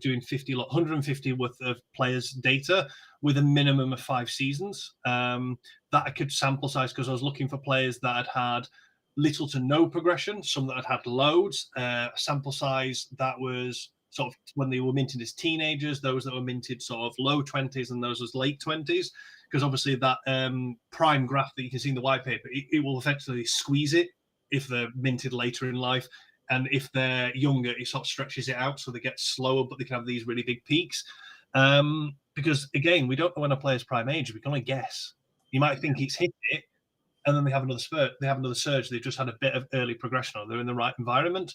doing 150 worth of players' data with a minimum of 5 seasons. That I could sample size, because I was looking for players that had little to no progression, some that had loads. Sample size that was sort of when they were minted as teenagers, those that were minted sort of low 20s, and those was late 20s, because obviously that prime graph that you can see in the white paper, it will effectively squeeze it if they're minted later in life. And if they're younger, it sort of stretches it out so they get slower, but they can have these really big peaks. Because, again, we don't know when a player's prime age. We can only guess. You might think it's hit it, and then they have another spurt. They have another surge. They've just had a bit of early progression, or they're in the right environment.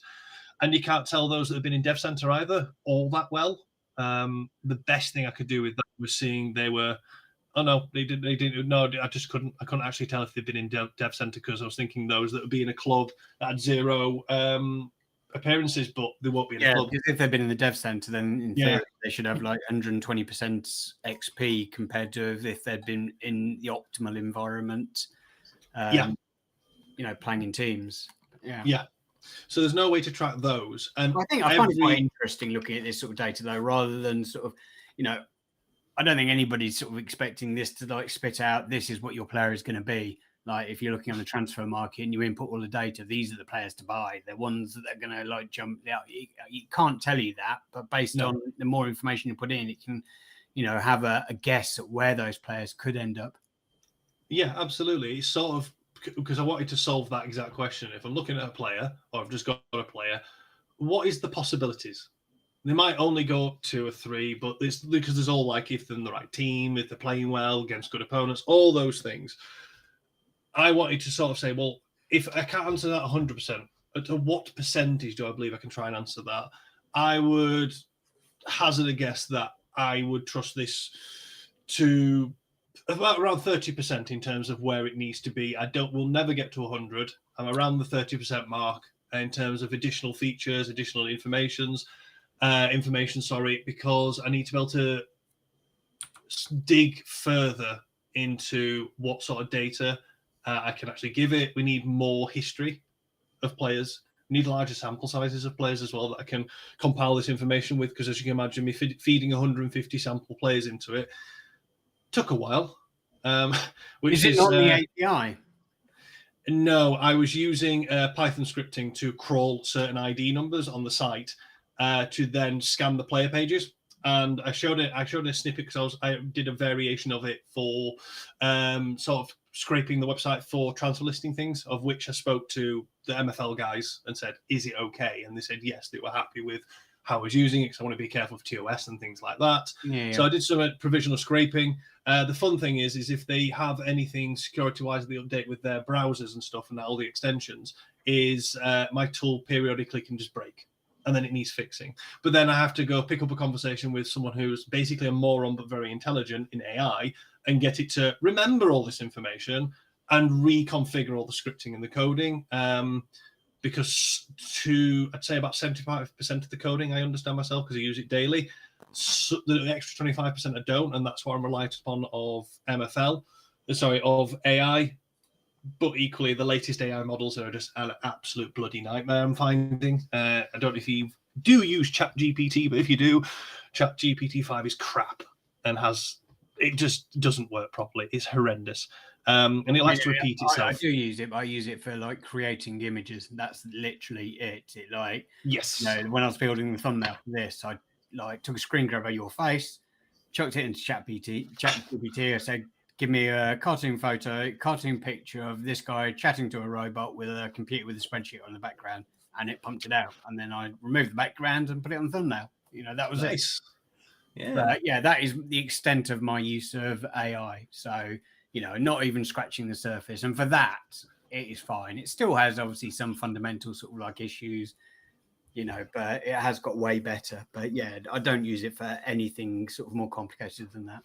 And you can't tell those that have been in Dev Center either all that well. The best thing I could do with that was seeing they were Oh no, they didn't. They didn't. No, I just couldn't. I couldn't actually tell if they'd been in dev center because I was thinking those that would be in a club that had 0 appearances, but they won't be in a club. Because if they've been in the dev center, then in Yeah. theory they should have like 120% XP compared to if they'd been in the optimal environment. Playing in teams. Yeah. So there's no way to track those. And I find it quite interesting looking at this sort of data though, rather than sort of, I don't think anybody's sort of expecting this to like spit out, this is what your player is going to be. Like if you're looking on the transfer market and you input all the data, these are the players to buy. They're ones that are going to like jump out. You can't tell you that, but based on the more information you put in, it can, have a guess at where those players could end up. Yeah, absolutely. It's sort of because I wanted to solve that exact question. If I'm looking at a player or I've just got a player, what is the possibilities? They might only go up 2 or 3, but because there's all like if they're in the right team, if they're playing well against good opponents, all those things. I wanted to sort of say, well, if I can't answer that 100%, at what percentage do I believe I can try and answer that? I would hazard a guess that I would trust this to about around 30% in terms of where it needs to be. We'll never get to 100. I'm around the 30% mark in terms of additional features, additional information, because I need to be able to dig further into what sort of data I can actually give it. We need more history of players. We need larger sample sizes of players as well that I can compile this information with, because as you can imagine, me feeding 150 sample players into it took a while. Is it not the API? No, I was using Python scripting to crawl certain ID numbers on the site to then scan the player pages. And I showed a snippet because I did a variation of it for sort of scraping the website for transfer listing things, of which I spoke to the MFL guys and said, is it okay? And they said, yes, they were happy with how I was using it because I want to be careful of TOS and things like that. Yeah. So I did some provisional scraping. The fun thing is if they have anything security-wise, they update with their browsers and stuff and all the extensions, is my tool periodically can just break. And then it needs fixing. But then I have to go pick up a conversation with someone who's basically a moron but very intelligent in AI and get it to remember all this information and reconfigure all the scripting and the coding. Because I'd say about 75% of the coding I understand myself because I use it daily. So the extra 25% I don't, and that's what I'm reliant upon of of AI. But equally, the latest AI models are just an absolute bloody nightmare, I'm finding. I don't know if you do use ChatGPT, but if you do, ChatGPT 5 is crap and it just doesn't work properly. It's horrendous. And it likes to repeat itself. I do use it, but I use it for like creating images. That's literally it. Yes. When I was building the thumbnail for this, I took a screen grab of your face, chucked it into ChatGPT. I said, give me a cartoon picture of this guy chatting to a robot with a computer with a spreadsheet on the background, and it pumped it out. And then I removed the background and put it on the thumbnail. That was nice. It. Yeah. But that is the extent of my use of AI. So, not even scratching the surface. And for that, it is fine. It still has obviously some fundamental sort of like issues, but it has got way better. But yeah, I don't use it for anything sort of more complicated than that.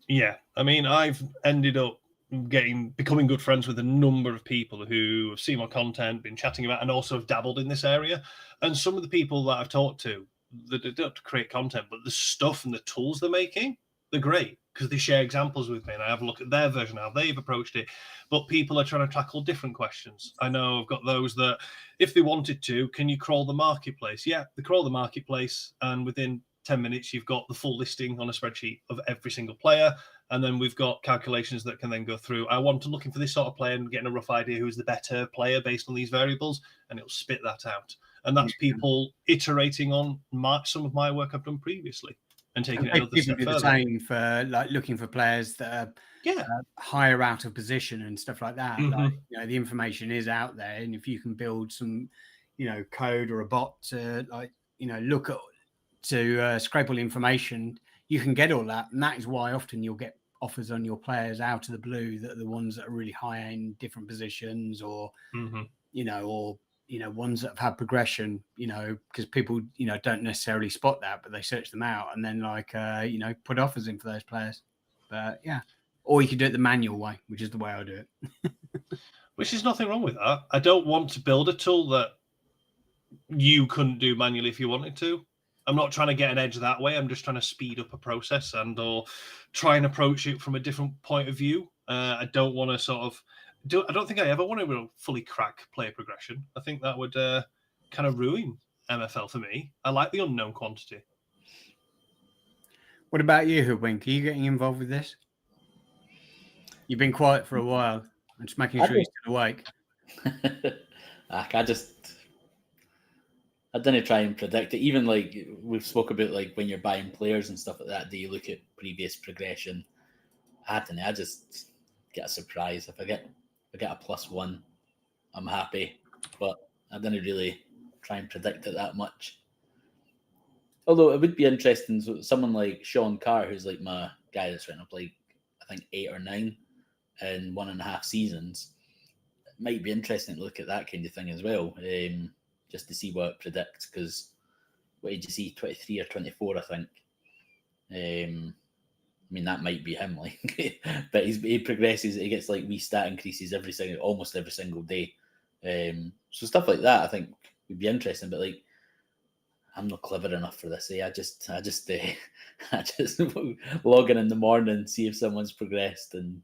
Yeah, I mean, I've ended up becoming good friends with a number of people who have seen my content, been chatting about, and also have dabbled in this area. And some of the people that I've talked to, they don't create content, but the stuff and the tools they're making, they're great because they share examples with me, and I have a look at their version, how they've approached it. But people are trying to tackle different questions. I know I've got those that, if they wanted to, can you crawl the marketplace? Yeah, they crawl the marketplace, and within 10 minutes, you've got the full listing on a spreadsheet of every single player. And then we've got calculations that can then go through. I want to looking for this sort of player and getting a rough idea who's the better player based on these variables, and it'll spit that out. And that's people iterating on some of my work I've done previously and taking it another step further. The same for looking for players that are higher out of position and stuff like that. Mm-hmm. The information is out there, and if you can build some, code or a bot to look at to scrape all the information, you can get all that. And that is why often you'll get offers on your players out of the blue that are the ones that are really high in different positions or, ones that have had progression, because people, don't necessarily spot that, but they search them out and then put offers in for those players. But yeah, or you could do it the manual way, which is the way I do it. Which is nothing wrong with that. I don't want to build a tool that you couldn't do manually if you wanted to. I'm not trying to get an edge that way. I'm just trying to speed up a process and or try and approach it from a different point of view. I don't want to sort of I don't think I ever want to fully crack player progression. I think that would kind of ruin MFL for me. I like the unknown quantity. What about you, Hoodwink? Are you getting involved with this? You've been quiet for a while. I'm just making sure you're still awake. I didn't try and predict it. Even like we've spoke about, like when you're buying players and stuff like that, do you look at previous progression? I don't know. I just get a surprise. If I get a +1, I'm happy. But I didn't really try and predict it that much. Although it would be interesting, so someone like Sean Carr, who's like my guy that's went up like I think 8 or 9 in 1.5 seasons, it might be interesting to look at that kind of thing as well. Just to see what it predicts, because what did you see, 23 or 24, I think. I mean, that might be him, like, but he progresses. He gets like wee stat increases almost every single day. So stuff like that, I think, would be interesting. But like, I'm not clever enough for this. I just log in the morning, see if someone's progressed, and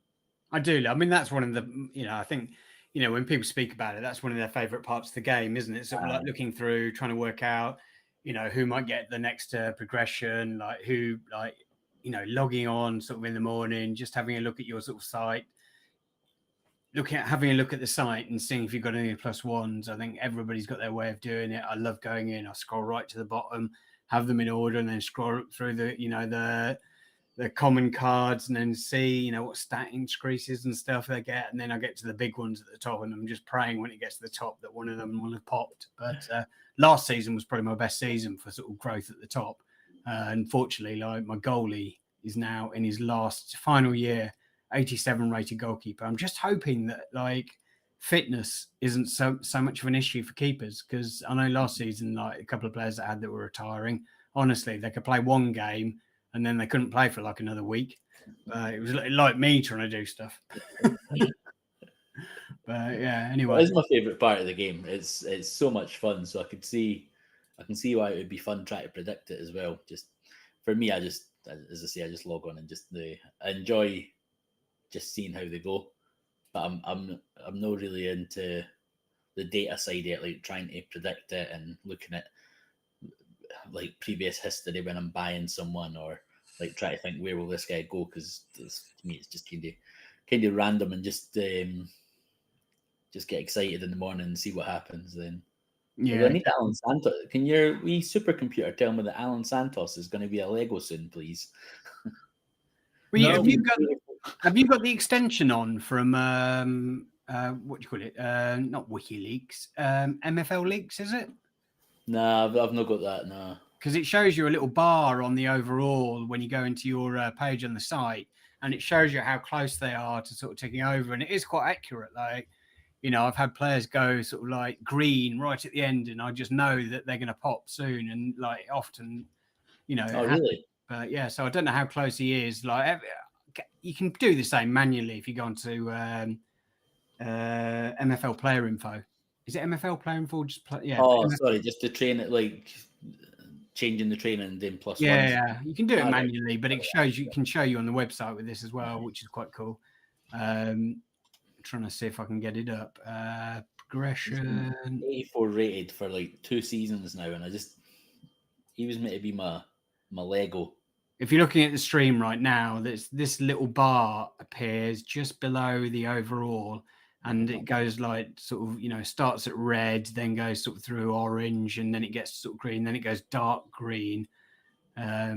I do. I mean, that's one of the, I think, when people speak about it, that's one of their favorite parts of the game, isn't it? Sort of like looking through, trying to work out, who might get the next progression, like who, like, logging on sort of in the morning, just having a look at your sort of site, having a look at the site and seeing if you've got any +1s. I think everybody's got their way of doing it. I love going in. I scroll right to the bottom, have them in order, and then scroll up through the common cards and then see, what stat increases and stuff they get. And then I get to the big ones at the top, and I'm just praying when it gets to the top that one of them will have popped. But last season was probably my best season for sort of growth at the top. Unfortunately, like my goalie is now in his final year, 87 rated goalkeeper. I'm just hoping that like fitness isn't so much of an issue for keepers, because I know last season, like a couple of players that were retiring, honestly, they could play one game and then they couldn't play for like another week. It was like me trying to do stuff. But yeah, anyway, it's my favorite part of the game. It's so much fun. So I can see why it would be fun trying to predict it as well. Just for me, as I say, I just log on and just I enjoy just seeing how they go. But I'm not really into the data side yet, like trying to predict it and looking at like previous history when I'm buying someone, or like try to think where will this guy go, because to me it's just kind of random, and just get excited in the morning and see what happens. Then I need Alan Santos. Can your wee supercomputer tell me that Alan Santos is going to be a Lego soon, please? Well, no. Have you got the extension on from what do you call it? Not WikiLeaks, MFL Leaks, is it? No, I've not got that. No, because it shows you a little bar on the overall when you go into your page on the site, and it shows you how close they are to sort of taking over, and it is quite accurate. Like, I've had players go sort of like green right at the end, and I just know that they're going to pop soon, and like often, Oh, really? But yeah, so I don't know how close he is. Like, you can do the same manually if you go onto MFL Player Info. Is it MFL Player Info? Just yeah. Oh, sorry, just to train it, like changing the training and then +1. Yeah, you can do it manually, but it can show you on the website with this as well, which is quite cool. Trying to see if I can get it up. Progression 84 rated for like 2 seasons now, and he was meant to be my Lego. If you're looking at the stream right now, this little bar appears just below the overall, and it goes like sort of, starts at red, then goes sort of through orange, and then it gets sort of green, then it goes dark green. I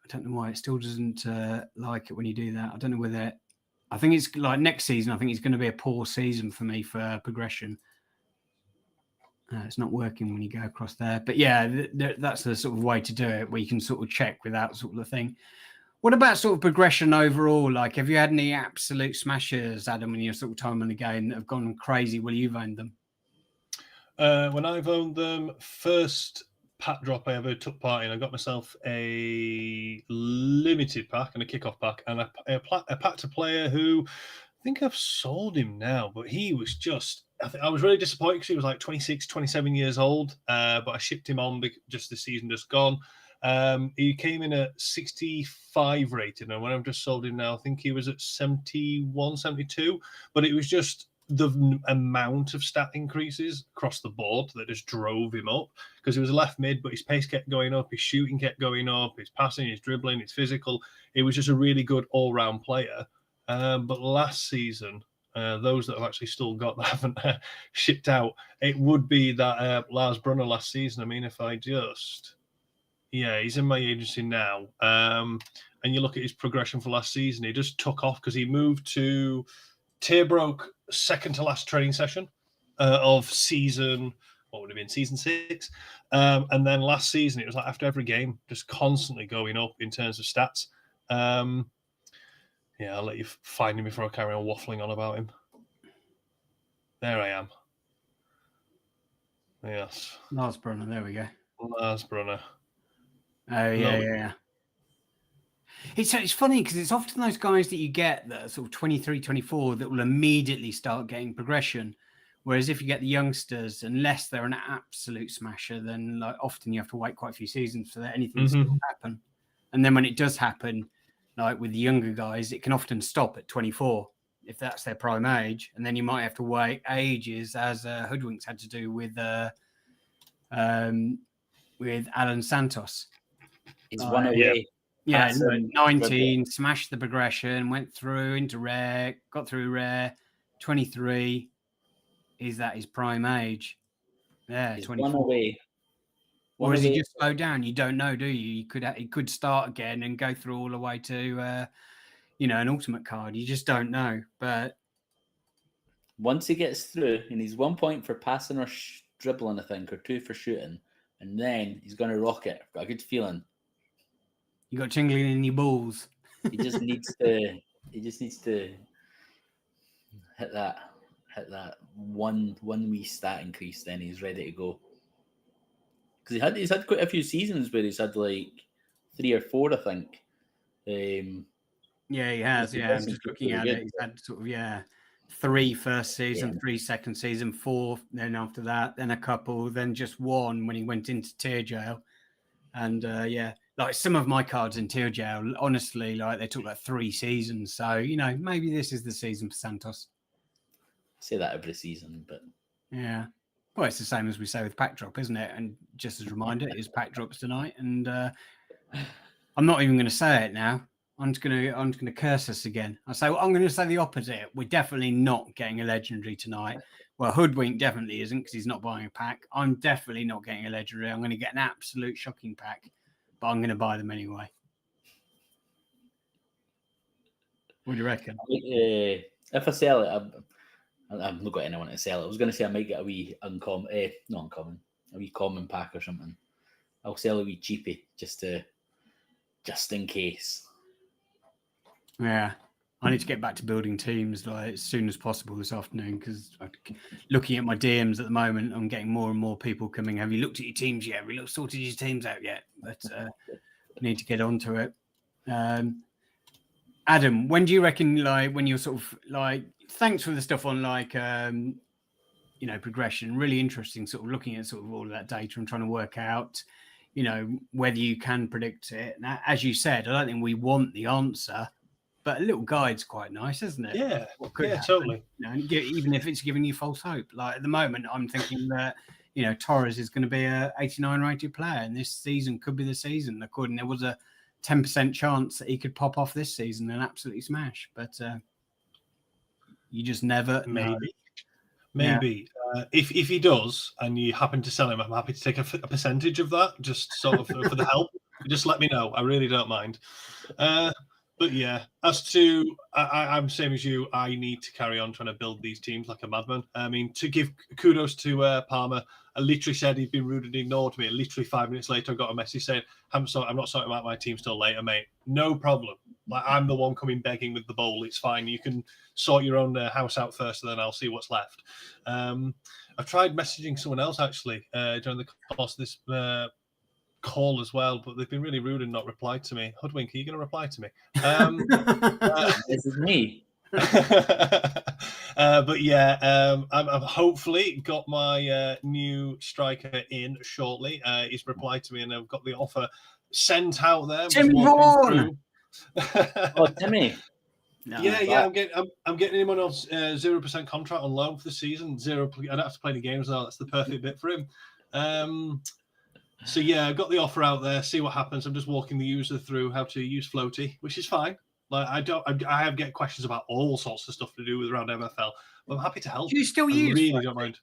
don't know why it still doesn't like it when you do that. I don't know whether, I think it's like next season, I think it's going to be a poor season for me for progression. It's not working when you go across there. But yeah, that's the sort of way to do it, where you can sort of check without sort of thing. What about sort of progression overall? Like, have you had any absolute smashers, Adam, in your sort of time in the game that have gone crazy while you've owned them? When I've owned them, first pack drop I ever took part in. I got myself a limited pack and a kickoff pack, and I packed a player who I think I've sold him now, but he was just. I was really disappointed because he was like 26, 27 years old, but I shipped him on just the season just gone. He came in at 65 rated, and when I've just sold him now, I think he was at 71, 72, but it was just the amount of stat increases across the board that just drove him up, because he was a left mid, but his pace kept going up, his shooting kept going up, his passing, his dribbling, his physical. It was just a really good all-round player. But last season, those that have actually still got that haven't shipped out, it would be that Lars Brunner last season. I mean, if I just... Yeah, he's in my agency now. And you look at his progression for last season, he just took off because he moved to tier broke second to last training session of season, what would have been season 6. And then last season, it was like after every game, just constantly going up in terms of stats. Yeah, I'll let you find him before I carry on waffling on about him. There I am. Yes. Lars Brunner, there we go. Lars Brunner. Oh, yeah. It's funny because it's often those guys that you get that are sort of 23, 24 that will immediately start getting progression. Whereas if you get the youngsters, unless they're an absolute smasher, then like often you have to wait quite a few seasons for anything to happen. And then when it does happen, like with the younger guys, it can often stop at 24 if that's their prime age. And then you might have to wait ages, as Hoodwinks had to do with Alan Santos. He's one away. Yeah, 19, smashed the progression, went through into rare, got through rare. 23, is that his prime age? Yeah, He's 24. one away. Or is he just slowed down? You don't know, do you? He could start again and go through all the way to, an ultimate card. You just don't know. But once he gets through, and he's 1 point for passing or dribbling, I think, or 2 for shooting, and then he's going to rock it. I've got a good feeling. You got tingling in your balls. He just needs to. He just needs to hit that one wee stat increase. Then he's ready to go. Because he's had quite a few seasons where he's had like 3 or 4, I think. Yeah, he has. Yeah, I'm just looking at it. He's had sort of 3 first season, 3 second season, 4 then after that, then a couple, then just 1 when he went into tier jail. And like some of my cards in tier jail, honestly, like they took like 3 seasons. So, maybe this is the season for Santos. I say that every season, but yeah. Well, it's the same as we say with pack drop, isn't it? And just as a reminder, it is pack drops tonight. And I'm not even going to say it now. I'm just going to curse us again. I'm going to say the opposite. We're definitely not getting a legendary tonight. Well, Hoodwink definitely isn't because he's not buying a pack. I'm definitely not getting a legendary. I'm going to get an absolute shocking pack, but I'm going to buy them anyway. What do you reckon? If I sell it, I've not got anyone to sell it. I was going to say I might get a wee a wee common pack or something. I'll sell a wee cheapie just in case. Yeah, I need to get back to building teams like as soon as possible this afternoon because looking at my DMs at the moment, I'm getting more and more people coming. Have you looked at your teams yet? Have you sorted your teams out yet? But need to get onto it. Adam, when do you reckon, like, when you're sort of like, thanks for the stuff on like, progression, really interesting sort of looking at sort of all of that data and trying to work out, whether you can predict it. Now, as you said, I don't think we want the answer, but a little guide's quite nice, isn't it? Yeah, happen, totally. Even if it's giving you false hope. Like at the moment, I'm thinking that, Torres is going to be a 89 rated player and this season could be the season. According, there was a 10% chance that he could pop off this season and absolutely smash, but you just never know. Maybe. If he does and you happen to sell him, I'm happy to take a percentage of that, just sort of for the help. Just let me know. I really don't mind. But yeah, as to I'm same as you. I need to carry on trying to build these teams like a madman. I mean, to give kudos to Palmer, I literally said he'd been rude and ignored me. And literally 5 minutes later, I got a message saying, I'm not sorting out my team till later, mate. No problem. Like I'm the one coming begging with the bowl. It's fine. You can sort your own house out first, and then I'll see what's left. I've tried messaging someone else actually during the course of this call as well, but they've been really rude and not replied to me. Hoodwink, are you going to reply to me? This is me. But yeah, I've hopefully got my new striker in shortly. He's replied to me, and I've got the offer sent out there. I'm just Timmy walking Vaughan! through. Oh, Timmy. No, Yeah, I'm getting him on a 0% contract on loan for the season. I don't have to play any games now. That's the perfect bit for him. So yeah, I got the offer out there. See what happens. I'm just walking the user through how to use Floaty, which is fine. Like I have get questions about all sorts of stuff to do with around MFL. But I'm happy to help. Do you still I use really Floaty? don't mind.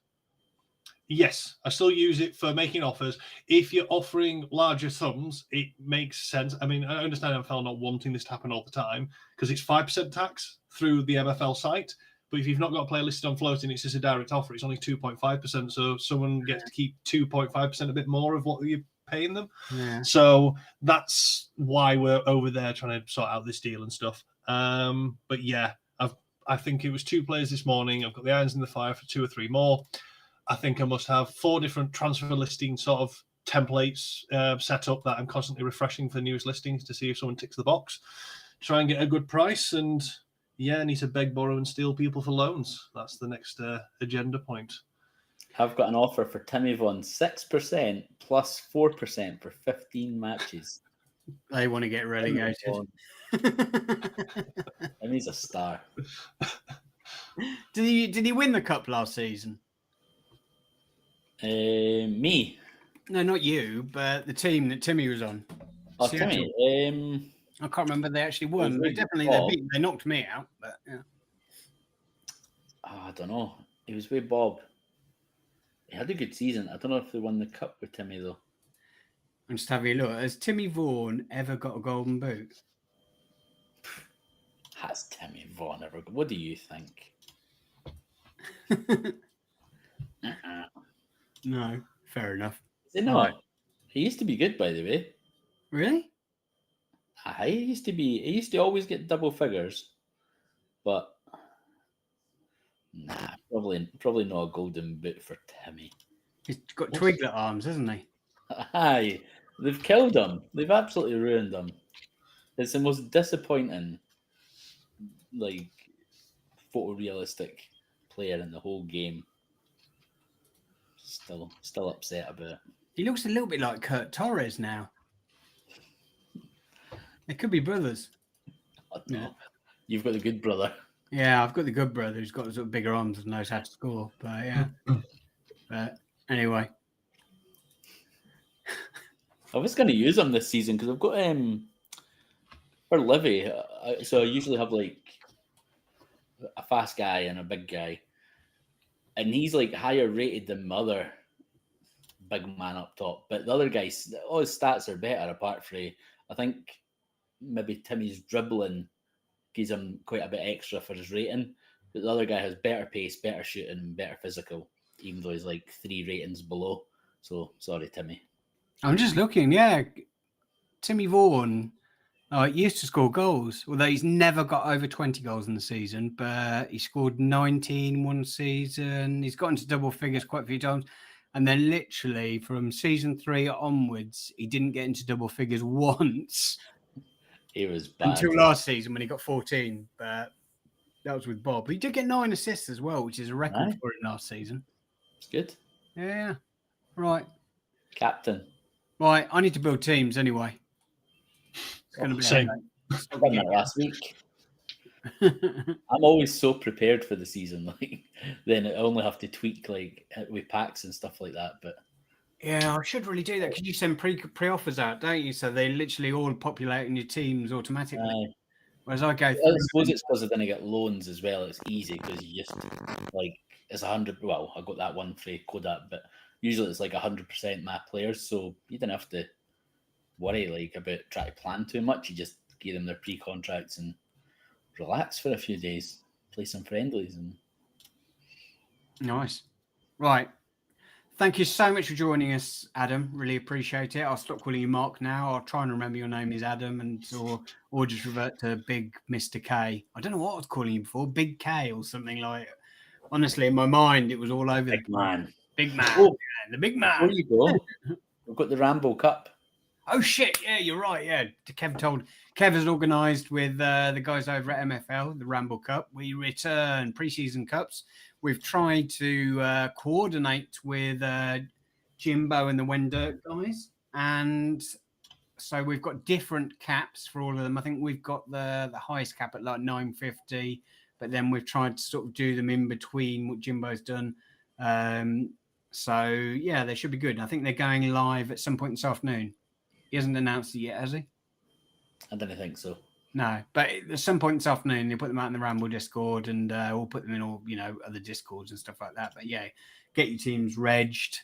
Yes, I still use it for making offers. If you're offering larger sums, it makes sense. I mean, I understand MFL not wanting this to happen all the time because it's 5% tax through the MFL site. But if you've not got a player listed on Floating, it's just a direct offer. It's only 2.5%. So someone gets to keep 2.5%, a bit more of what you're paying them. Yeah. So that's why we're over there trying to sort out this deal and stuff. But yeah, I think it was 2 players this morning. I've got the irons in the fire for 2 or 3 more. I think I must have 4 different transfer listing sort of templates set up that I'm constantly refreshing for newest listings to see if someone ticks the box. Try and get a good price, and yeah, I need to beg, borrow, and steal people for loans. That's the next agenda point. I've got an offer for Timmy Vaughan, 6% plus 4% for 15 matches. They want to get relegated. And he's a star. Did he win the cup last season? Me? No, not you, but the team that Timmy was on. Oh, Seattle. Timmy. I can't remember. They actually won. Really They knocked me out, but yeah. I don't know. He was with Bob. He had a good season. I don't know if they won the cup with Timmy though. I'm just having a look. Has Timmy Vaughan ever got a golden boot? Has Timmy Vaughan ever? What do you think? No, fair enough. Is it not? Right. He used to be good, by the way. Really? He used to be. He used to always get double figures, but nah, probably not a golden boot for Timmy. He's got twiglet arms, hasn't he? Aye, they've killed him. They've absolutely ruined him. It's the most disappointing, like, photorealistic player in the whole game. Still upset about it. He looks a little bit like Kurt Torres now. They could be brothers. No, you've got the good brother. Yeah, I've got the good brother who's got sort of bigger arms and knows how to score. But yeah. But anyway. I was going to use him this season because I've got for Livy. So I usually have like a fast guy and a big guy, and he's like higher rated than my other big man up top. But the other guys, all his stats are better apart from, I think maybe Timmy's dribbling gives him quite a bit extra for his rating. But the other guy has better pace, better shooting, and better physical, even though he's like 3 ratings below. So sorry, Timmy. I'm just looking, yeah. Timmy Vaughan used to score goals, although he's never got over 20 goals in the season, but he scored 19 one season. He's got into double figures quite a few times. And then literally from season 3 onwards, he didn't get into double figures once. He was bad. Until last season when he got 14, but that was with Bob. He did get 9 assists as well, which is a record for him last season. It's good. Yeah. Right. Captain. Right. I need to build teams anyway. It's going to be same. I've done that last week. I'm always so prepared for the season. Like, then I only have to tweak like with packs and stuff like that. But yeah, I should really do that because you send pre-offers out, don't you? So they literally all populate in your teams automatically. Whereas I go. I suppose it's because I didn't get loans as well. It's easy because you just like it's 100. Well, I got that one for Kodak, but usually it's like 100% my players, so you didn't have to worry like about trying to plan too much. You just give them their pre-contracts and relax for a few days, play some friendlies, and nice. Right. Thank you so much for joining us, Adam. Really appreciate it. I'll stop calling you Mark now. I'll try and remember your name is Adam, and or just revert to Big Mr. K. I don't know what I was calling you before, Big K or something like. Honestly, in my mind, it was all over big man. Big man. Oh, the big man. There you go. We've got the Ramble Cup. Oh shit! Yeah, you're right. Yeah, Kev has organised with the guys over at MFL, the Ramble Cup. We return pre-season cups. We've tried to coordinate with Jimbo and the Wendirt guys, and so we've got different caps for all of them. I think we've got the highest cap at like 950, but then we've tried to sort of do them in between what Jimbo's done. So yeah, they should be good. I think they're going live at some point this afternoon. He hasn't announced it yet, has he? I didn't think so. No, but at some point this afternoon, they put them out in the Ramble Discord, and we'll put them in all other Discords and stuff like that. But yeah, get your teams regged,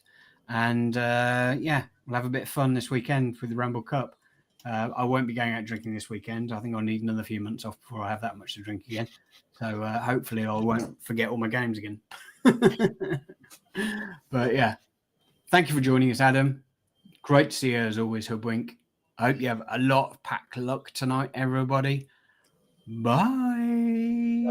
and yeah, we'll have a bit of fun this weekend with the Ramble Cup. I won't be going out drinking this weekend. I think I'll need another few months off before I have that much to drink again. So hopefully I won't forget all my games again. But yeah, thank you for joining us, Adam. Great to see you as always, Hoodwink. I hope you have a lot of pack luck tonight, everybody. Bye.